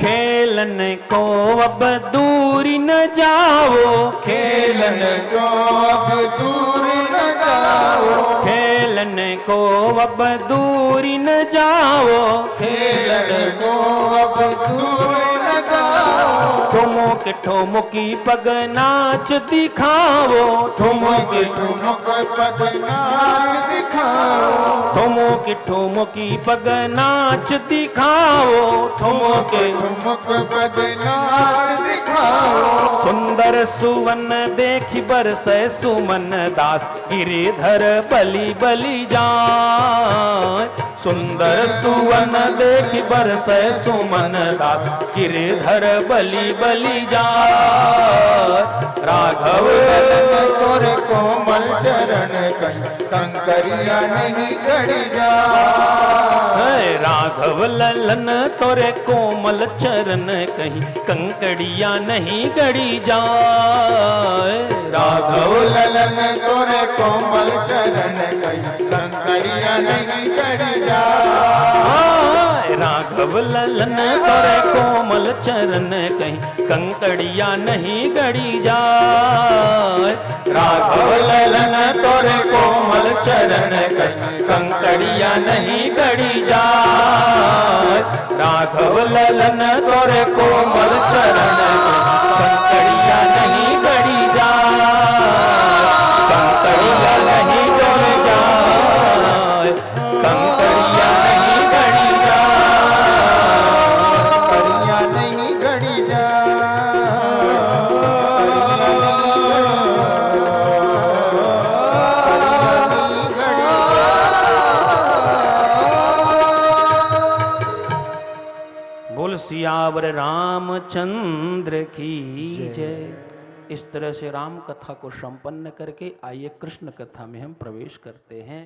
A: खेलन को अब दूरी न जाओ,
B: खेलन को अब दूर न जाओ,
A: खेलन को अब दूरी न जाओ,
B: खेलन को अब दूर न जाओ,
A: ठुमुक ठुमुकी पग नाच दिखाओ,
B: ठुमुक ठुमुक पग नाच दिखाओ,
A: ठुमुक ठुमुकी पग नाच दिखाओ, ठुमुक
B: ठुमुक पग नाच दिखाओ,
A: सुंदर सुवन देखी बरसै सुमन दास, गिरिधर बलि बलि जाय। सुंदर सुवन देखी बरसै सुमन दास, गिरिधर बलि बलि जाय। राघव
B: तोरे कोमल चरण कहीं कंकरिया नहीं गड़ी जा,
A: राघव ललन तोरे कोमल चरण कहीं कंकड़िया नहीं गड़ी जाए।
B: राघव ललन तोरे कोमल चरण कहीं कंकरिया नहीं गड़ी जा,
A: राघव ललन तोरे कोमल चरण कहीं कंकड़िया नहीं गड़ी जाए। राघव ललन तोरे कोमल चरण कहीं कंकड़िया नहीं गड़ी जाए। राघव ललन तोरे कोमल चरण कंकड़िया नहीं गड़ी जाए, कंकड़िया नहीं गड़ी जाए, कंकड़िया नहीं गड़ी
B: कंकरिया नहीं गड़ी जा,
A: बोल सियावर रामचंद्र की जय। इस तरह से राम कथा को संपन्न करके आइए कृष्ण कथा में हम प्रवेश करते हैं।